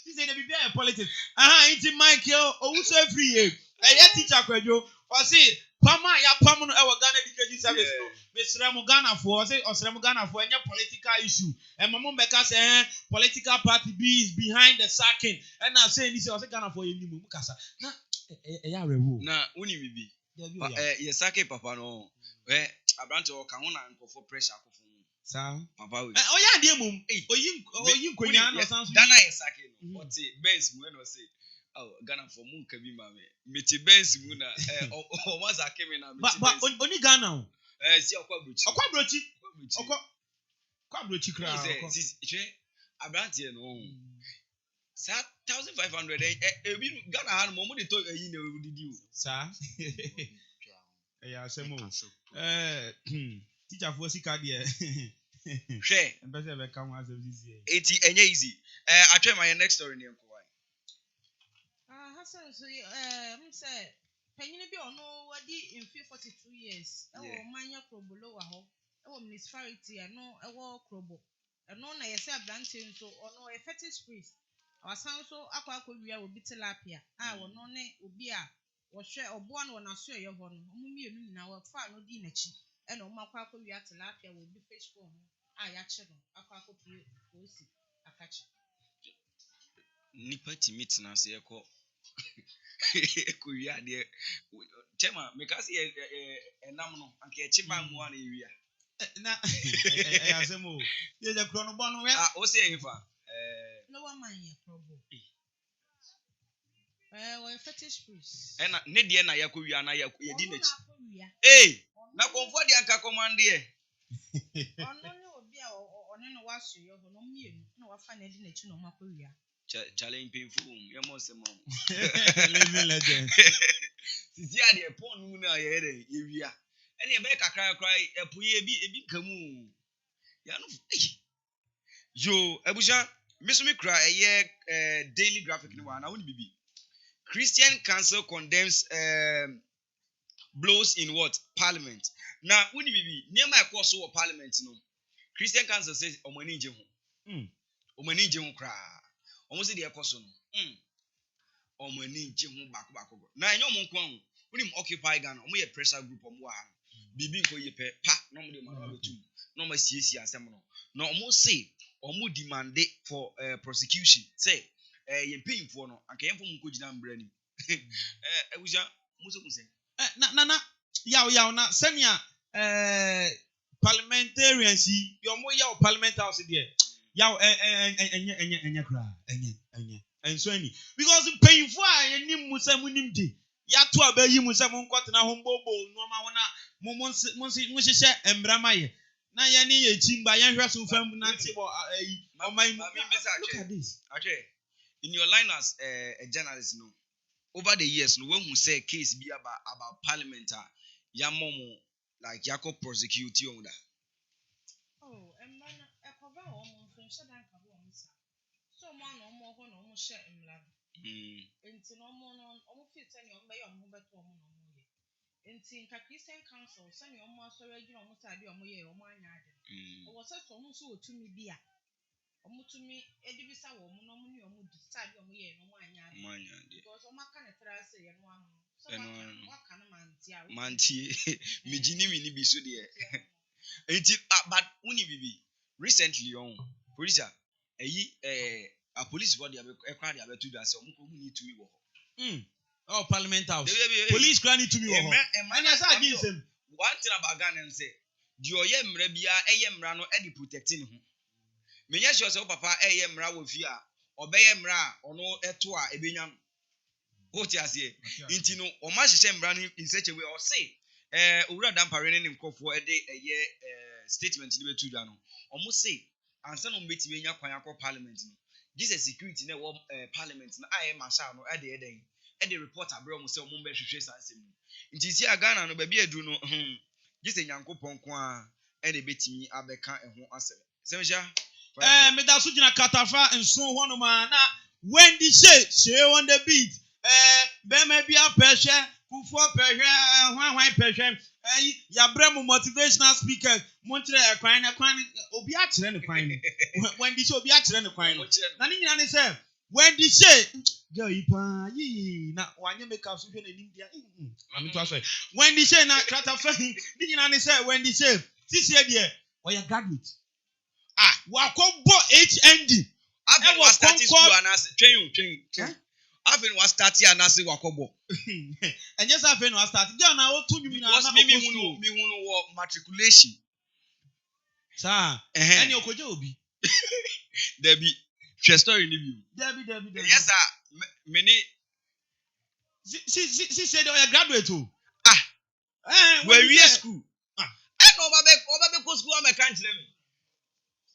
he said, be a politics. It's Michael, who's every year. A teacher, or say, Pama, ya Pamano, our Ghana Education Service, Miss Ramugana for, say, or Ramugana for any political issue. And Mamma Becca say, political party B is behind the sacking. And I'm saying this was a Ghana for you, Mukasa. Now, Uni be. Yes, Sake Papa no. Where a branch or Kauna and for pressure. Sir, Papa. Oh, yeah, dear mum. Oh, you could not Dana is Sake. What's it? Ben's Mueno say. Oh, Ghana for Moon Kabi Mame. Miti Ben's Muna. Or was I came in? But only Ghana. See, Quabrochi crowd. A branch here, no. 1,500. Ghana had more money to did you, sir? Yeah, some more. Teacher for Sicadia. Share. And better ever come as of this year. 80 and easy. I try my next story name. Hassan, so say, Penny be or no, what did in 42 years? Oh, Mania Crobolo, oh, Miss Farity, and no, a war crobo. And no, I say a blanting, so or no, a fetish priest. Our son so aqua could be a bit tilapia. I will no name ubia or share or one when I swear your one. Now, a far no dinner cheap. And on my quaco, we are tilapia will be fish for me. I actually, a quaco, I catch it. Nipati meet na se ko kuya de chema me ka se enam no anka e chiba mu ana ewia na asemo ye je kro no bo no we o se efa no one man ye probo we fetish priest na ne de na yakowia na yedi na chi na konfo de anka command ye ono ne obi a one no waso yo no mienu na wafa na di na chi no makowia challenge painful ya mo se mo living legend sisi ade e pon mu na ye de ye wia ene e be kakra epo ye bi kamu ya no yo ebusha misumi kra ye daily graphic ni wa na woni bibi Christian Council condemns blows in what parliament na woni bibi niam e course wo parliament no Christian Council says omani je ho kra almost the apostle. Omani je ho bako. Na enyo mo nko an. Unim occupy Ghana. Omo ye pressure group omo wa. Bibi nko ye pe pa no mo de ma ba betum. No ma siesie asem no. Na omo say omo demand for prosecution. Say ye payinfo no anka yemfo mo ko gina mbra ni. Ewuja mo so say. Na yaw na senia parliamentarians yo mo yaw parliament house there. Yaw enya kra enya enso ani because paying for anim musa munim di ya to abayi musa mon kwatena ho mbobo no ma wona mo hyehyɛ embrama ye na ya ne ye chimba ya hwɛ so fam na nti bo look at this okay in your line as a journalist no over the years no when who say case be about parliament ya momo like yako prosecute you on that so man no ho no mo hye emla enti no mo fit tell you be your mo beto mo no mo ye nti nka Christian Council sani omo asori agina omo sade omo ye omo anya ade o se so omo so otumi bi a omo tumi edibisa wo omo no omo ni omo di sade omo ye omo anya ade because omo aka ne tra se ye no ano so waka no mantie mejini mi ni bi so de enti but uni bibi recently on police a police body e kwa de abetu da se omo ko mu ni tumi wo Oh, Parliament House. Police granny to me. And as I give them one thing about Ghana and say, the Oyem Rebia, Ayem Rano, Eddie protecting him. Menyas yourself, Papa, Ayem Rawofia, or Bayem Ra, or no Etua, Ebinyam. What you say? Intino, or Mashem Brani in such a way, or say, Ura Damparin and Co for a day, a year statement in the Tudano. Almost say, and son of Mitimia Quayako Parliament. This is security in a parliament, and I am a sham at the day. And the reporter bro mo say o mo be hwehwe sanse mu nti si Ghana no ba bi adu no gise nyankopon ko a e de betimi abeka eho asere semsha me da so gina katafa enso hono ma na when the say on the beat be me bia pressure fufu pressure hwan pressure ya brem motivational speakers mo kire ekwan na kwan obi a kire ne kwan when the say obi a kire ne kwan no na ni nyina ne say when the say girl ipa yi na wanye make us hwe na nim dia am to aso when the say na katafa ni nyina ne say when the say this year there oya graduate wakobo HND after was starting school and as train after was starting and as wakobo and yes after was starting girl na o to nyumi na na me hunu wo matriculation sa any okoje obi there be share story ni bi there yes sir many she said oya graduate o we school I know oba be school am kan kire me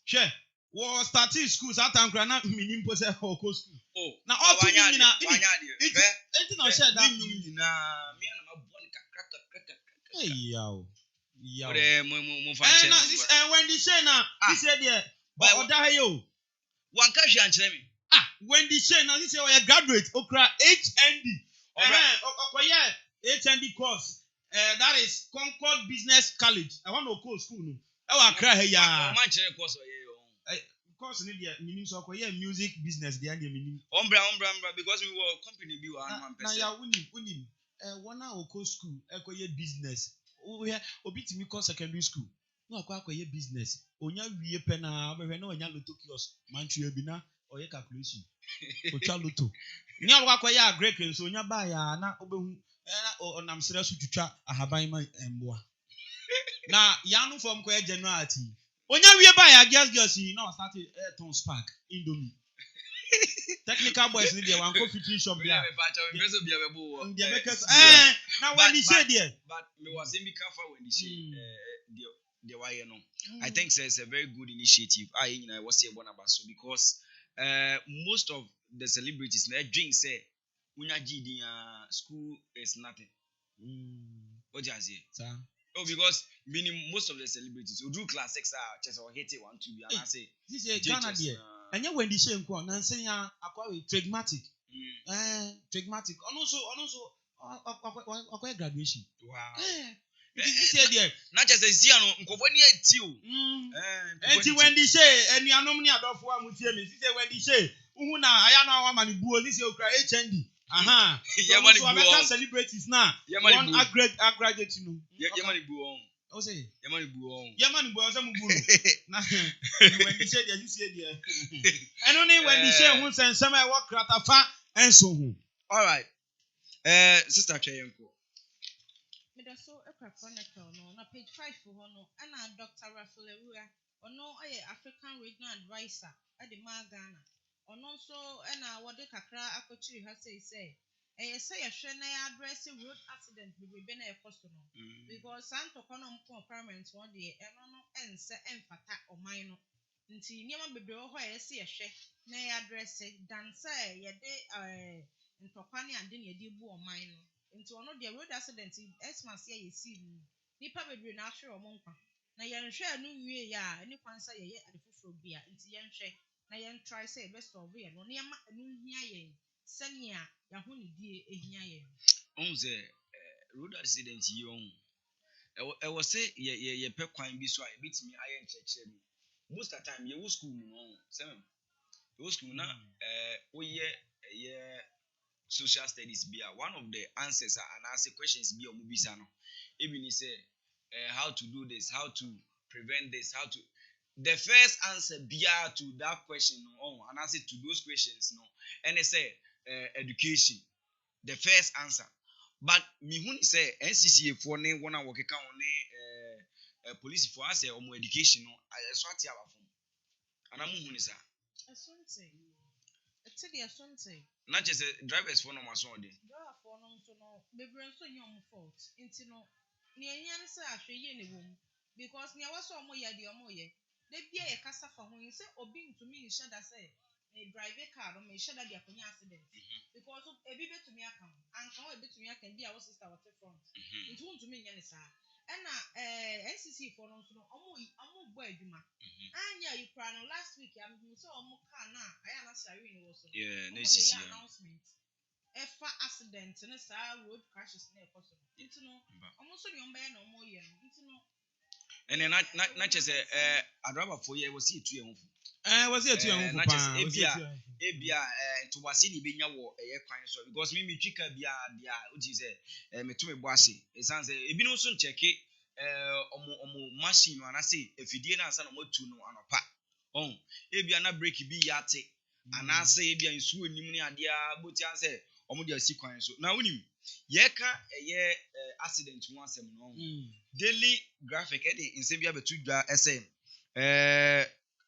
sure we starting school that time na minim po say o ko school na all to you na it no share that you na me na ma bon kakra yaw mo fa che na when the say na he said there but oda hayo wan ka hwe an kire me when the say na he say we graduate okra HND okoye HND course that is Concord Business College I want to go school no e wa kra ha ya man kire course course ni dia meaning so okoye music business dia dia meaning ombra because we were company bi wa one person na ya unim one a go school ekoye business obi timi ko secondary school no akoye business onya wie pe na obehwe na onya lotto kiosk manchu ebi na oye calculation ocha lotto ni akoye agrek so onya ba ya na obehu onam sere so twitwa ahaban ma emboa na yanu from ko January onya wie ba ya girls na start Ayrton Spark Indomie technical boys ni dey wan go fit shop there na when he say there but me was in be careful when he say the why no I think it's a very good initiative I was say born about so because most of the celebrities na drink say unya gidi school is nothing what you say sir because meaning most of the celebrities who do class 6 chess or hate it 1 2 and I say this is Ghana there and you when the shame ko na say ya akwa Tragmatic Tragmatic also akwa graduation wow this is there na just say no nkofo ni eti o enti when the say enuanom ni adofo amutie me say when the say uhu na aya na wa mani buo this is okra HND yamani buo so celebrities na one graduate no yamani buo o say yamani buo say mu buo na when the say there you say there and only when the say hu sensem e work ratafa enso hu all right sister Cheyenko me da so ekwa chronicle no na page 5 ho no ana Dr. Raphael Ewura ono oye African Regional Advisor at the Ghana ono so na wode kakra akochiri ha say say yehwe na ya address road accident be na ekoso no because santo kono mpo parents one dey eno no ense emfata oman no nti niam bebre ho ha say yehwe na ya address dan say ye de ntokwane ade na ye di bu oman no nti ono dey road accident Xmas ye see nipa bebre na ahwe omonkwa na yenhwe anu wie ya ni kwansa ye adefoforo bia nti yenhwe na yen try say best of ye no niam anu hia ye senia ya ho ne die ehia ye onze road accident yi on e was say ye pe kwan bi so a bit me aye ncheche bi most of the time ye wo school no seven ye wo school na ye social studies be one of the answers and answer questions be omo bisa no even say how to do this, how to prevent this, how to the first answer be to that question no and answer to those questions no and they say education the first answer but me who say NCCA for ne one work account ne police for answer omo education no I swati abafom and am who ni sa asonte etse di asonte not just drivers for no maso dey driver for no so no bebre nso nyom fault nti no ne enyan se ahweye ne wom because ne waso omo ye de omo ye na bia ye kasa fa ho se obi ntumi nhye da se driver car no me hye da de akonya accident because ebi betumi aka anka o betumi aka bia wo sister what front nti ntumi nya ne sa na NCC for no so no omo bo adwuma anya you plan last week am so omo car na aya na sare ni wo so yeah na sisi announcement efa accident na sa road crashes na ekoso nti no omo so nyom ba na omo ye no nti no ene na chese adraba for ye was etu ye hufu was etu ye hufu pa ebia to wase ni benya wo eye kwan so because me twika bia dia oti se me to me bo ase esan se ebi no so ncheke omo machine ana se efidie na ansa na mo tu no anopa ebia na brake bi yate ana se ebia nsuo nim ni ade a boti an se omo dia si kwan so na unim yeka eye accident one asem no daily graphic ede insebia betu dwa ese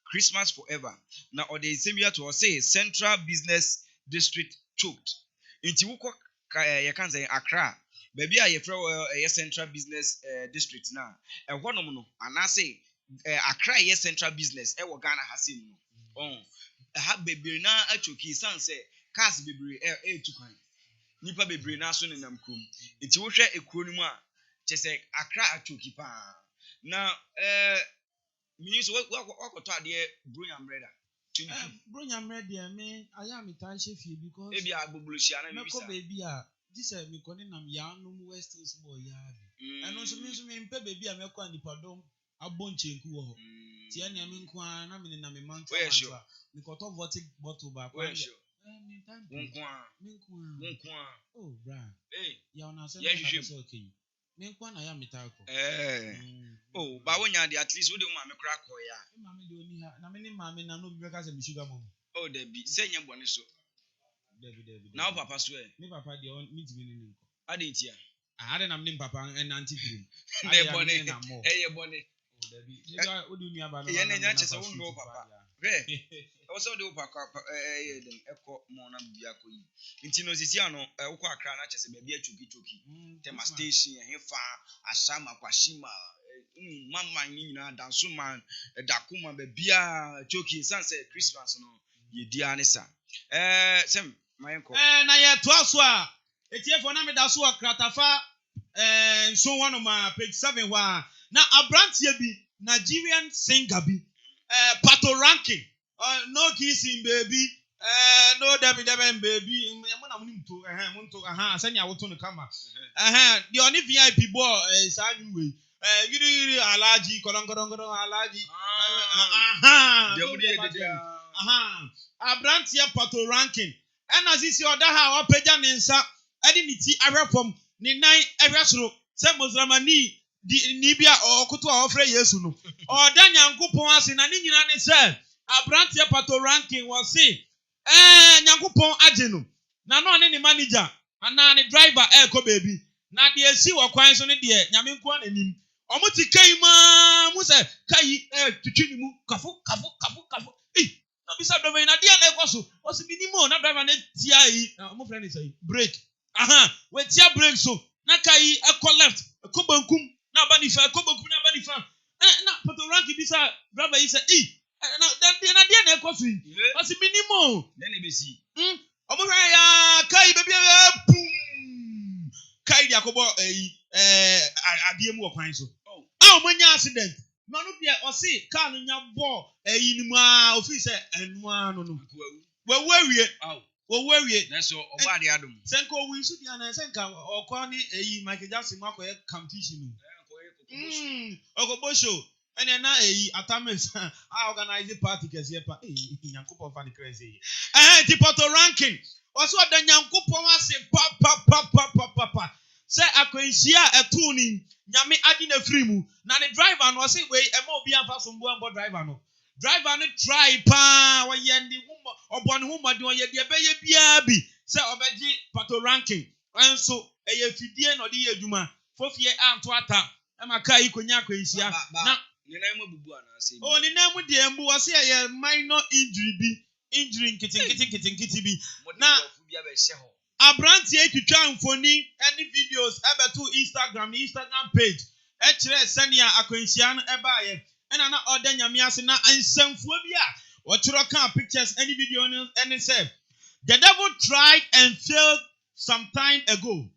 Christmas forever na ode insebia to say Central Business District choked inti wuko ye kan say Accra baby a ye fra ye Central Business District na ehwonom no anase Accra ye Central Business wo Ghana hasem no ha bebre na achoki san say cars bebre tukwan nipa bebre na so nenam krom nti wo hwe ekuro ni mu a chese Accra achoki pa na minister wakoto ade Brunyam Reda Brunyam Reda me aya me tan chefie because ebi agbobulusia na me ko baby a this me ko ni nam ya no West Hills boy ya bi eno so me mpe baby a me ko anipadom abonchenku wo ho ti ya na me nko na me na me man to me ko to votic bottle ba ko Nko oh bra ya na se na so okay me nko na ya metako oh ba wonya de at least wo de ma me kra ko ya ma me de oni ha na me ni ma me na no bi ka se me sugar mom oh de bi se nya bone so de na o papa so me papa de on meet me ni nko ade ntia ade na me ni papa en anti krum de bone ye bone oh de bi o de uni aba no ye nya che se wo no papa re o so de papa ye dem eko mo na bia ko yi nti no sisi ano wo kwa Accra na che se ba bia choki tema station he fa ashama kwashima mama nyina danso man dakuma ba bia choki sanse Christmas no ye dia ne sa sem mayenko na ye to aso a etiefo na me da so akratafa nso one ma page 7 wa na abrantie bi Nigerian singer bi Pato Ranking no kissing baby no debi baby mo na mo nimto mo sanya woto no kama the only VIP boy sa anyway yiri alaji kolongodongodo alaji abrantia Pato Ranking ena sisi oda ha opeja ne nsa edi ni ti ahwefom ni nan ahwesoro se mosramani ni bia okoto a ofre Yesu no oda nyankopon ase na ni nyina ne se abrantia Pato Ranking was say nyankopon age no na no ne manager ana ne driver ko baby na de esi wo kwan so ne de nyame nko ananim omo ti kai ma mu se kai twitwi ni mu kafu na bisa driver na de na ekoso o se minimo na driver na tia yi omo friend say break we tia break so na kai eko left eko bankum na banifa eko bankum na banifa na Pato Ranking bisa driver yi say na de na ekoso yi o se minimo na ne besi omo friend ya kai baby boom kai dia kobo adie mu okwan so omanya accident manu dia o se car no nya bo ni mu a ofi se enu ano no wawie wo wawie na so oba de adom senka owi su dia na senka okọ ni eyi Michael Jackson ma koye competition no okobo show ene na eyi atamis a organize party kese pa nyankopon fa ni crazy ti Porto ranking oso da nyankopon ase pa say akwanhia eto ni nyame adi na free mu na the driver no say we e ma obi anfa so mbo ambo driver no try pa wo ye ndi obo ne humode wo ye de ebeye bia bi say obeji Porto ranking enso eye fidie no de ye adwuma fofie anto ata e maka yi konya akwanhia na ni na mu bubu ana say ni na mu de mbu wo say ye minor injury nkiti bi na bia be hye ho Abranti etwitwa mfoni any videos ebeto Instagram page kire senia akwanhia no ebaaye ena na order nyame ase na ansamfuo bi a wochiro kan pictures any video no any say the devil tried and failed some time ago.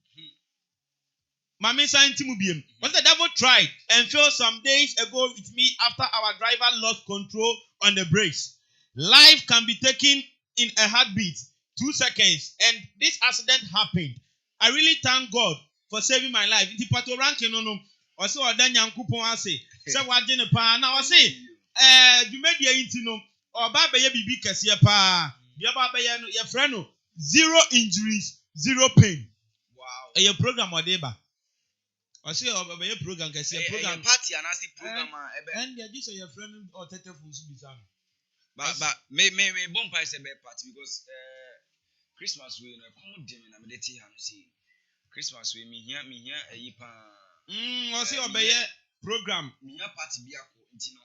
Mami santi mu biem. What the devil tried and failed some days ago with me after our driver lost control on the brakes. Life can be taken in a heartbeat. 2 seconds, and this accident happened. I really thank God for saving my life. Iti Porto ranking no. Oso oda nyankopon ase. Se wage ne pa na ose dwumadie yinti no oba be ye bibi kese pa. Ye ba be ye no ye frɛ no 0 injuries, 0 pain. Wow. Your program ode ba. Ose oba be ye program kese program party anasi program ebe. And they just your friend or tete funsu bisano. But me bomb pie say be party because Christmas we no come dim na me dey tea han see. Christmas we me here eyi pa. Ose obeye program. Me here party bia ko nti no.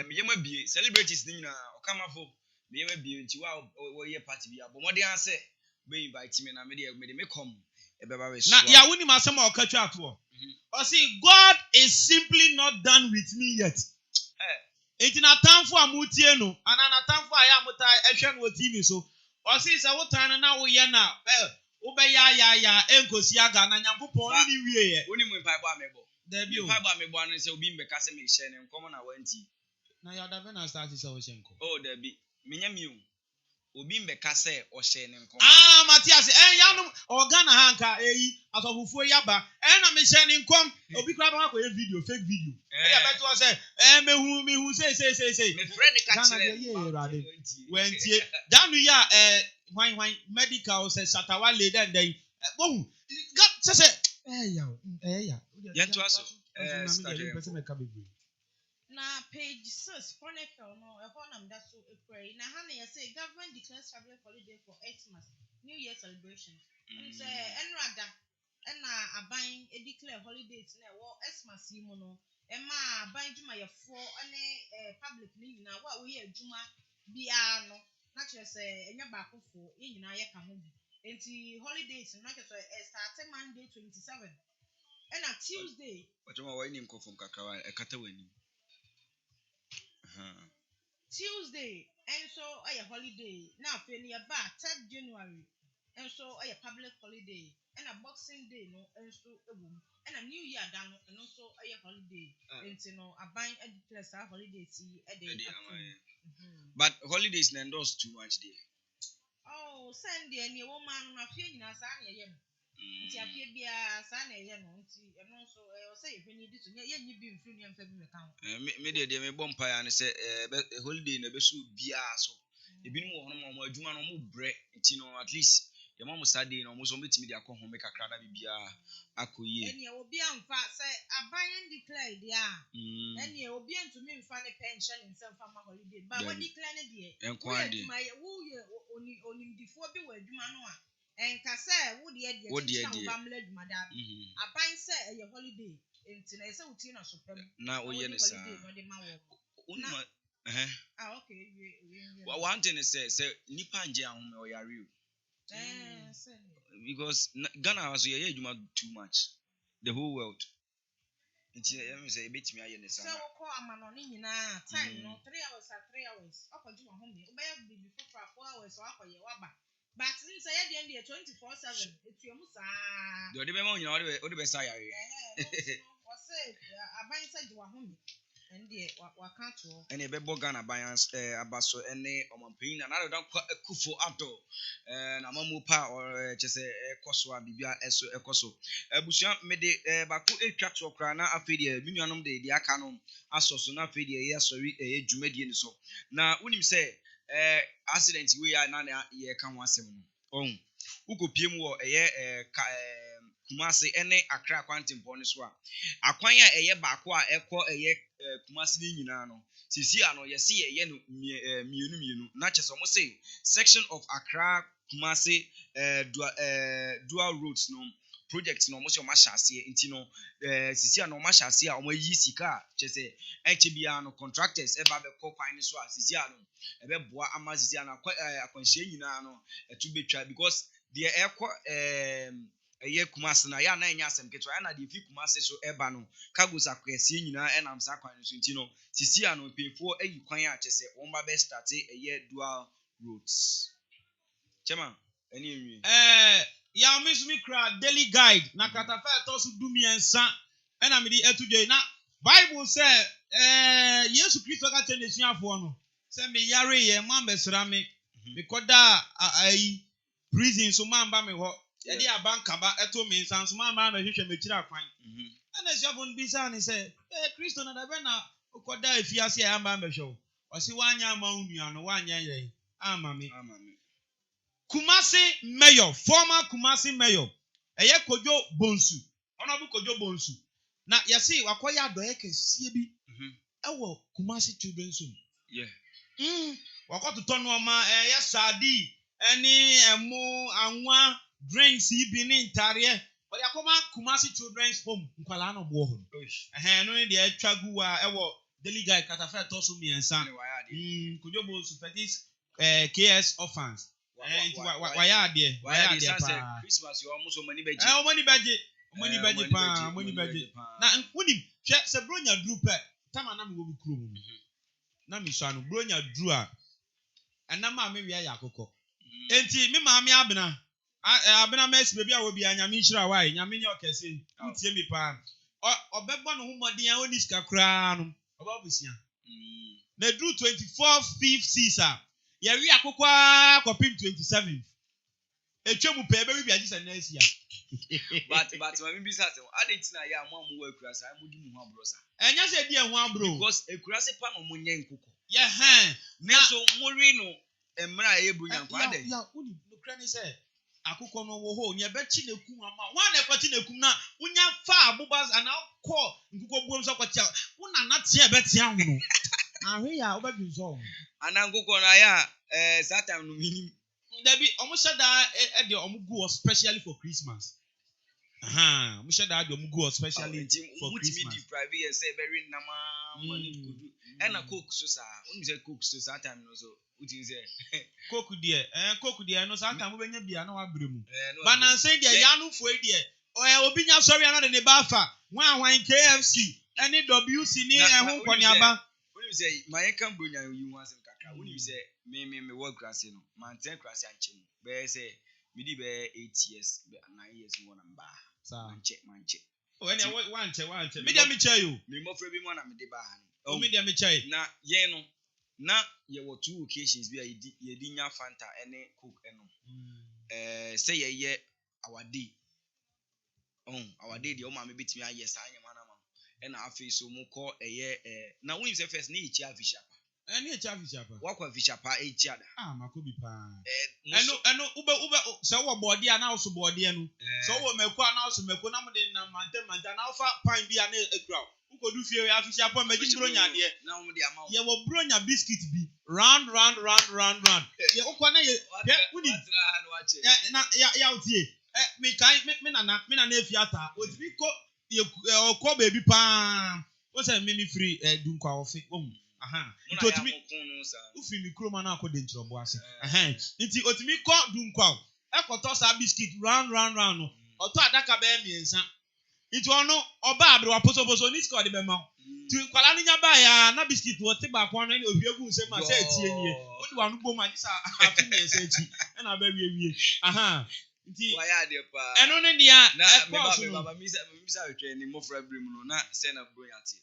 Me yema bie celebrities ni na okamafo. Me yema bie nti wa ye party bia. But modern ase be invite me na me dey come ebeba we so. Na ya woni masem okatwa ato. Ose God is simply not done with me yet. Enti na tamfo amutie no ana na tamfo aya amuta ehwe no TV so. Osi se wotan na wo ye na wo be ya enkosi aga na nyankopon ni wie ye woni mu mpa ba mebo da bi o mpa ba mebo anu se obi mbeka se me hye ne nkomo na wanti na ya da na start se wo hye nko da bi menya mi o obi mbeka se o hye ne nkomo Matias ya no organ hanka asofufuo yaba na me hye ne nkom obi kra ba ko ye video fake video ya beto se mehu say me friend ka kire wentie danu ya hwan medical say Shatawale then bohu say ya yentu aso na page 6 chronicle no ehonam da so pray na ha na say government declares public holiday for Xmas New Year celebrations say enrada na aban declare holidays na wo Xmas yi mu no ma aban djuma ye fo ane public ni na wa wo ye adwuma bia no na kire say enya ba akofo ye nyina ye ka ho bi enti holidays na kire say start Monday 27 and Tuesday wachoma wa ni mkofo mkakawa ekata wani Tuesday and so a holiday now feel about 3rd January and so a public holiday and a Boxing Day no and so and a New Year down and also a holiday and you know a buying a declare holiday see a day but holidays na endorse too much there Sunday and your woman na feeling as I nti afie bia sa na eye no nti eno nso o say if ni ditu ye nyi bi mfiri ni amfa bi meka ho me de me bompa ya ne se holiday na be so bia so ebi mu ho no mo adwuma no mo bre nti no at least ye mo Saturday no mo so metimi de akọ me kakra da bibia akoye eni obi amfa say aban declare dia eni obi antumi mfa ne pension nsem fa ma holiday ba we declare ne de enkwande wo ye onimdifo bi wa adwuma no a enka say wo de bamla adwuma da aban say e holiday enti na say uti na so pem na oye ne sa unma okay one thing is say nipa nje ahome o yare o because Ghana was ye adwuma too much the whole world nti em say betimi aye ne sa so wo ko amano ni nyina time no 3 hours akọju ahome obaya bibi for 4 hours akoye waba but since I had the 24/7 etuemu saa do de be ma nyina o de be sa yare o say aban sa ji wa home Ɛndeɛ waka to. ɛne ɛbɛbɔ Ghana Bayans aba so ɛne ɔmampanyin na nada dan Akufo Addo na mamu pa kyɛ sɛ ɛkɔ so a bibia ɛso ɛkɔ so abusua mede bako etwa to kra na afei deɛ me nuanom de aka no asɔ so na afei deɛ ɛyɛ sɔre ɛyɛ dwumadie ne so na wonim sɛ accident we ya na yɛ ka ho asɛm no ɔhu wokɔpie mu wɔ ɛyɛ Kumasi ɛne Accra kwantempɔ ne so a akwan a ɛyɛ baako a ɛkɔ ɛyɛ Kumasi ne nyinaa no sisi ano yɛsi yɛyɛ no mienu na kyɛ sɛ ɔmo say section of Accra Kumasi dual roads no project no ɔmo sɛ ɔmo ahyɛ aseɛ nti no sisi ano ɔmo ahyɛ aseɛ a ɔmo ayi sika a kyɛ sɛ ɛkyɛ bia no contractors ɛba bɛkɔ kwan ne so a sisi ano ɛbɛboa ama sisi ano akwanhyia nyinaa no ɛtu betwa because deɛ ɛkɔ ɛyɛ Kumasi na ya na enya asɛm ketewa ya na de fi Kumasi so eba no cargos akwɛsie nyinaa ɛnam sa kwan so nti no sisi ano pefo ayi kwan a kyɛ sɛ wɔn ba bɛ start ɛyɛ dual roads chema ɛne enwie ya miss me kra daily guide na katafa ɛtɔ so dumiɛnsa ɛna me di etudwe na Bible sɛ Yesu Kristo ka kyerɛ n'esuafoɔ no sɛ me yare yɛ man bɛsra me mekɔda ayi prison so man ba me hɔ yɛde abankaba ɛto me nsa so man ba me hwehwɛ me kyira kwan ɛna esuafoɔ no bisa ne sɛ Kristo na da bɛ na kɔda afiase a amba bɛhwɛ wo ɔsi wanya ama nua no wanya yɛ ama me Kumasi mayor, former Kumasi mayor, ɛyɛ Kojo Bonsu, Honorable Kojo Bonsu. Na yɛsi wakɔyɛ adɔyɛ kɛseɛ bi ɛwɔ Kumasi children's home. Wakɔtotɔ nneɛma ɛyɛ sadi ɛne ɛmo anwa drinks bi ne ntareɛ. Ɔde akɔma Kumasi children's home nkwalaa na ɔbɔ hɔ. No ne deɛ ɛtwa gu a ɛwɔ daily guide katafa ɛtɔ so mmiɛnsa. Kojo Bonsu fɛtis KS orphans. Why Christmas you almost money budget. Money budget na nkuni hwe se bronya dru pe tama na me wo bikuro mu na me sha no bronya dru a enama me wia ya akokɔ enti me maame abena ma esi bebi a wo bia nyame nhira wa nyame nye okese utie mi pa obɛbɔ no ho mɔden a oni sika kra no obabusia na dru 24th 5th season yɛwi akokɔ kɔpim 27th etwa mu pɛ bɛbi bia gisa na asia but mami bi sa tell adent na ya mo amu akurasa amudi mu ho abrosa enya se di ehun abro because akurase pa mo nya nkokɔ ye han na so mori no emra e bru nyanko ade ya uni no kra ni se akokɔ no wo ho nya bɛchi na kum ama wa na ɛkɔchi na kum na unya fa abobas ana kɔ nkokɔ buom so kɔchi una na tie bɛtie ho no ahwe ya obadun so ana nkokɔ na ya satan no minim Debi omusha da e de omugu especially for Christmas. Omusha da de omugu especially for Christmas. Mutimi deprive ye say very nama money kudu. E na coke so sa. Unu say coke so sa time no so. Uti say coke die no sa time wo benya bia na wa bremu. Ba na say de ya no fo die. Obi nya sorry na de ne ba fa. Wan KFC any WC ni ehun kwani aba. Unu say my can bronya you wan say kakra. Unu say me work grass no maintain grass anche mu be say me di be 8 years be 9 years mo na mba manche when you wanche me dem che you me mofre bi mo na me de ba no me dem che na ye no na ye were 2 occasions bi ye di nya Fanta ene Coke eno say ye our day the o ma me betimi aye sa anya mana ma ena afi so mo call na when you say first na ichi afisha Any chapa. Wakwa fishapa each other. Makobi pa. Eno ube so wo body na also body enu. So wo meko na also meko na mo de na manta na ofa pan bia na ekura. Ukodu fie ya fishapa meji bronya de. Na wo de ama. Ye wo bronya biscuit bi. Round. Ye ukwa na ye uni. Na ya utie. Me nana efiata. Otibi ko ye ko baby pa. Wo say me free dunkwa ofe. Nti otimi ufi mikroma na akọ de nchrobo ase nti otimi kọ dunkwa ekoto sa biscuit round no oto adaka be miensa nti ono oba abre wa poso ni sika de be ma ti kwala ni nya ba ya na biscuit wo te ba kwa no ni ohiegu nse ma se etie nie odi wa no gbo ma sa afi miensa echi na ba wie nti wa ya de pa eno ne dia na me baba mi sa wetwe ni mofra brim no na se na bro ya tie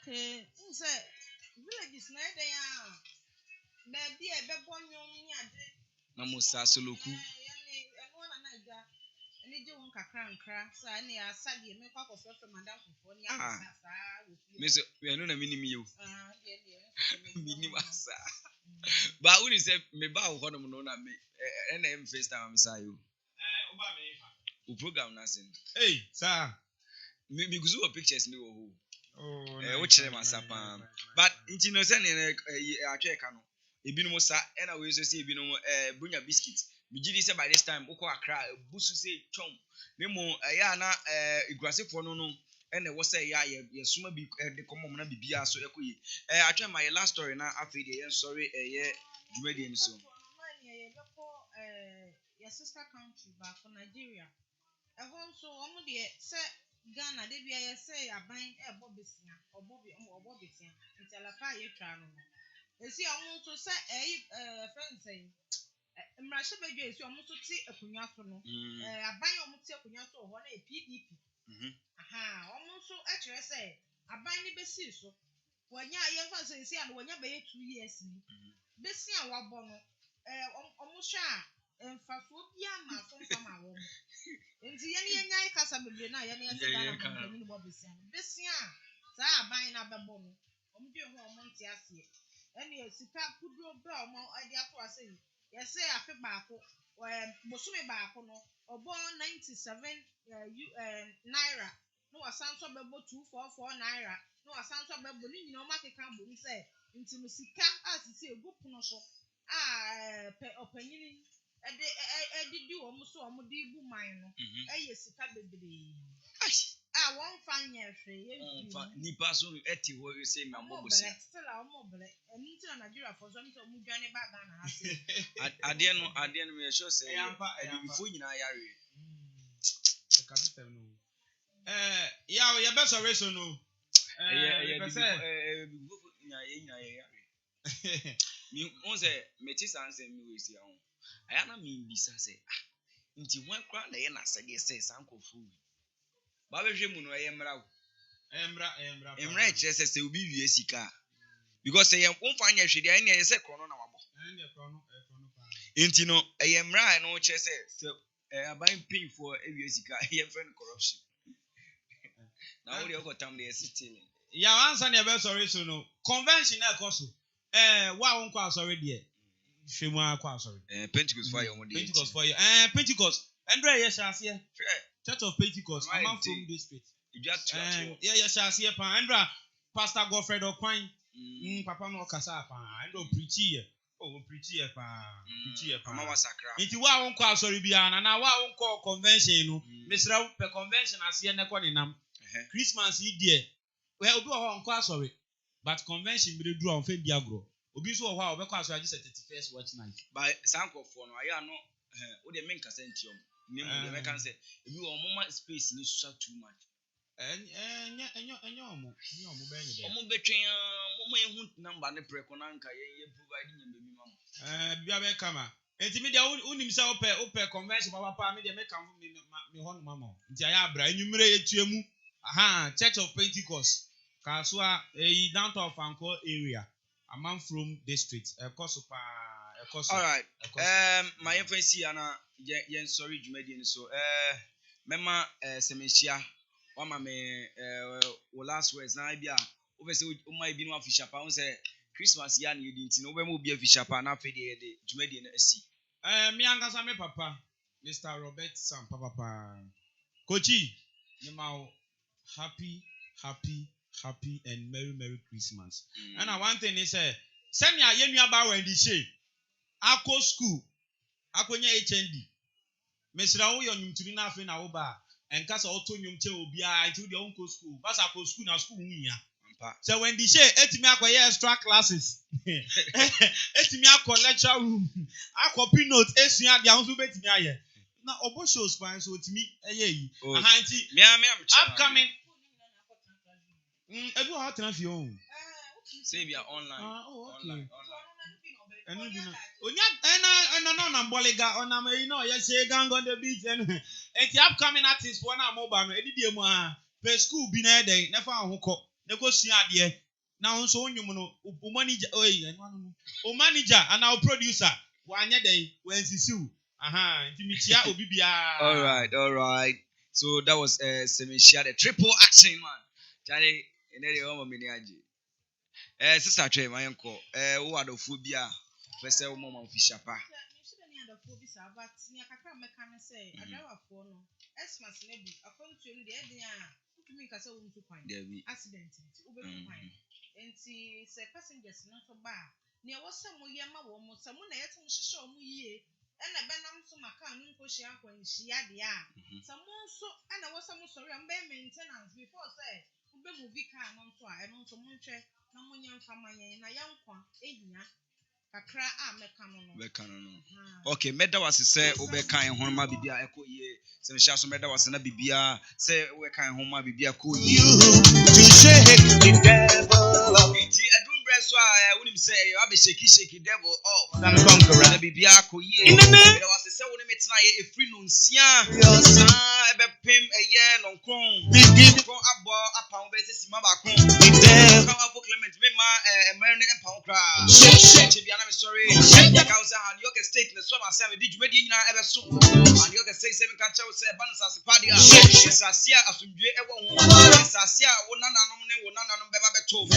Okay. Say villages na dey ah. Baby e be bonyom ni ade. Na Musa Soloku. Yani eno na naija. Eni je won kakra nkra. So ani asade me kwa kofe madam kofo ni asa saa wo fi. Me so we no na minim you. Dey. Minim asa. Ba uni say me ba wo hono no na me na em first time am say you. Oba me fa. U program na sen. Hey, sir. Me guzu o pictures ni wo ho. Oh. Wo kire masapa. But nti no say ne atwe ka no. Ebinom sa na we so say ebinom bunya biscuit. Me gidi say by this time ukọ akra busu say twom. Ne mo ya na igurasefo no no na wo say ya ye suma bi de komom na bibia so ekoyi. Atwe my last story na afi de yen sorry ye dwumadi ni so. Your sister country back for Nigeria. So omo de say Ghana dey bia ye say aban bobesia or bobesia until afa ye twa no. Esi omo so say friend say mrashe bedwe esi omo so ti akunwa so no. Aban omo ti akunwa so ho na PDP. Omo so e kire say aban ni besi so. Wanya ye fa say esi and wanya be 2 years ni. Besi a wabo no omo hwa mfafo bia ma so mfama wo. Nti ye nyai kasa bebre na ye ne Ghana company ni bobesia. Besi a sa aban na bebo no. Omo de ho omo nti ase. Ene sika kudro bra omo ade ato ase. Ye say afi baako bosume baako no obo 97 naira no wasanso bebo 244 naira no wasanso bebo ni nyina o makeka bo ni say nti no sika asisi egupuno so opanyini edidi wo mu so o mu di bu man no eye sika bebre won fanya hwe ye nipa so eti wo say ma bobosi still omobele nti na Nigeria for so nti mu dwane ba Ghana ase ade no me sure say before nyina yare ka system no ya ye be sorry so no nyina yare mi on say meti sanse mi we si ahun aya na mi bisa say nti wan kra na ye na sege say sankofu ba be hwe mu no ye mra wo emra kire say obi wie sika because say yen konfa anya hwe dia ene ye say krono na wabo nti no ye mra no kire say aban pin for ewie sika ye friend corruption na wo dey go tam dey stealing ya answer na be sorry so no convention na koso wa won kwa sorry there hwemu akwa sorry Pentecost fire on the Pentecost fire Pentecost Andre ye shase Church of Pentecost among from district yeah shase pa Andra Pastor Godfred Okwan papa no kasa pa Andro preach here mama sakra nti wa won kwa sorry bia na wa won kwa convention no mesra pe convention ase ne ko nenam Christmas idie we obi ho kwa sorry but convention be do on fe diagro obi so ho a obekọ aso agi 31st watch night by sankofo no aya no wo de men kasa ntiom nemu de me kan say ebi wo mama space ni so too much enyo omo be ni de omo betwen momo ehu number ne preko na nka ye provide nyamba mi mama bia be kama enti me dia unim say ope convention papa me de me kan me ho no mama nti aya abra enyumre etuemu Church of Pentecost Kasua downtown Fanko area among from district Ekosopa all right my friends ana yen sorry jumadi ni so mema semeshia wama me last words na bia obese o mai bi no official pa on say Christmas ya na yedi nti no be mo bi official pa na fede yede jumadi na asi mi angasa me papa Mr. Robert Sam papa Kochi me ma happy and merry Christmas. And one thing is send ya yenu aba when di say akọ school akonya HND mesra wo yo nyumturi na afi na wo ba enka sa oto nyumche obi a nti de onko school bas akọ school na school nwia so when di say etimi akoye extra classes etimi akọ lecture room akọ peanut esua dia nso betimi aye na obo shows pan so otimi eye yi ahanti me upcoming ebu ha transfer on say we are online online onya ena na mboliga ona me no ye say gang on the beach and the upcoming artists one na mobile no edidie mu a pe school bi na eden na fa ho ko ne ko sua ade na nso onyum no o manager o manager and our producer wanye dey wensisiu nti michia obi bia. All right. So that was Semishia, the triple action man. Charlie, and then the home miniaji. Sister Trey, my uncle, who are the phobia? First, a woman of Fishapa. But near Kakra Mechan say, I know a phone. Esmas maybe a phone to the idea to make us own to find accident. And see, say passengers not for bar. Near was some yama woman, someone else who show me. And I benam to my car, Nuncosia when she had the air. Someone so, and I was some sorry, I'm bare maintenance before say, Ube movie car non so, and on some montre, no one young family, and a young one, Kakra okay, Meda was to say, Obeka and Homa Bibia Echo ye. Some Shasu Meda was in a Bibia, say, Weka and Homa Bibia cool you to shake the devil of it. I don't breast why I wouldn't say, I'll be shaky devil off. I'm conqueror, the Bibia cool ye. In the name, there was a 7 minutes night, a free nuncia, your son, a pim a year on chrome. Begin to go up on basis, Mama Come up for Clement, Mary and Pound I'm sorry. I was on your state in the summer. Did you ready now ever soon? And you can say 7 catch out, say, Banus as a party. Yes, I see as you do ever. Yes, I see one nominate one beto.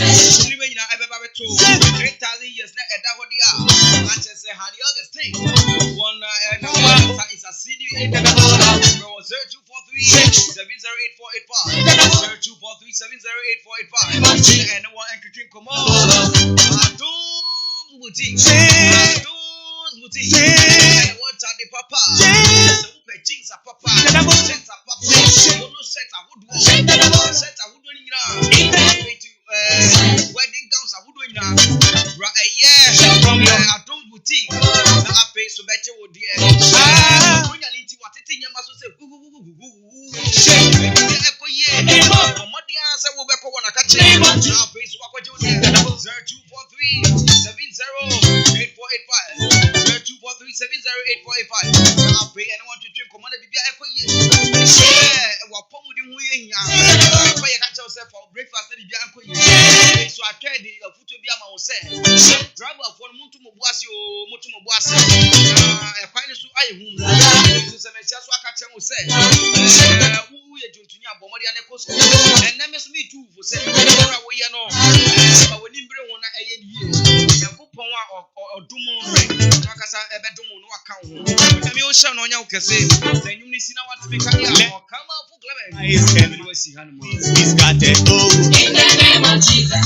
Living in ever beto. 3,000 years at that what they are. I just say, how the other state. One is a city. 0243 708 485. 0243 708 485. And one and drink come on. Boutique. Boutique. What are the papa? Jeans are papa. Sets are papa. No sets are woodwork. Sets are woodwork. Wedding gowns are woodwork. Right, yeah. From your adult boutique. Now I pay so better with the when you need to what it in your muscle say. I'll pay anyone to drink command Bibia Echo. Yeah, what Pomu didn't win. I can't yourself for breakfast. So I tried the foot to be a mouse. Driver for Mutumo Boasio, Mutumo Boas. A finest to I whom some just what I can say. Who are Juntunia Bomadian Echo and never me too for saying, we are no. But when you bring one a or Dumo, Takasa Ebedumo, no account. Tell me, Ocean on your cassette. Then you see now what to make a come out for Clement. He's got it. In the name of Jesus,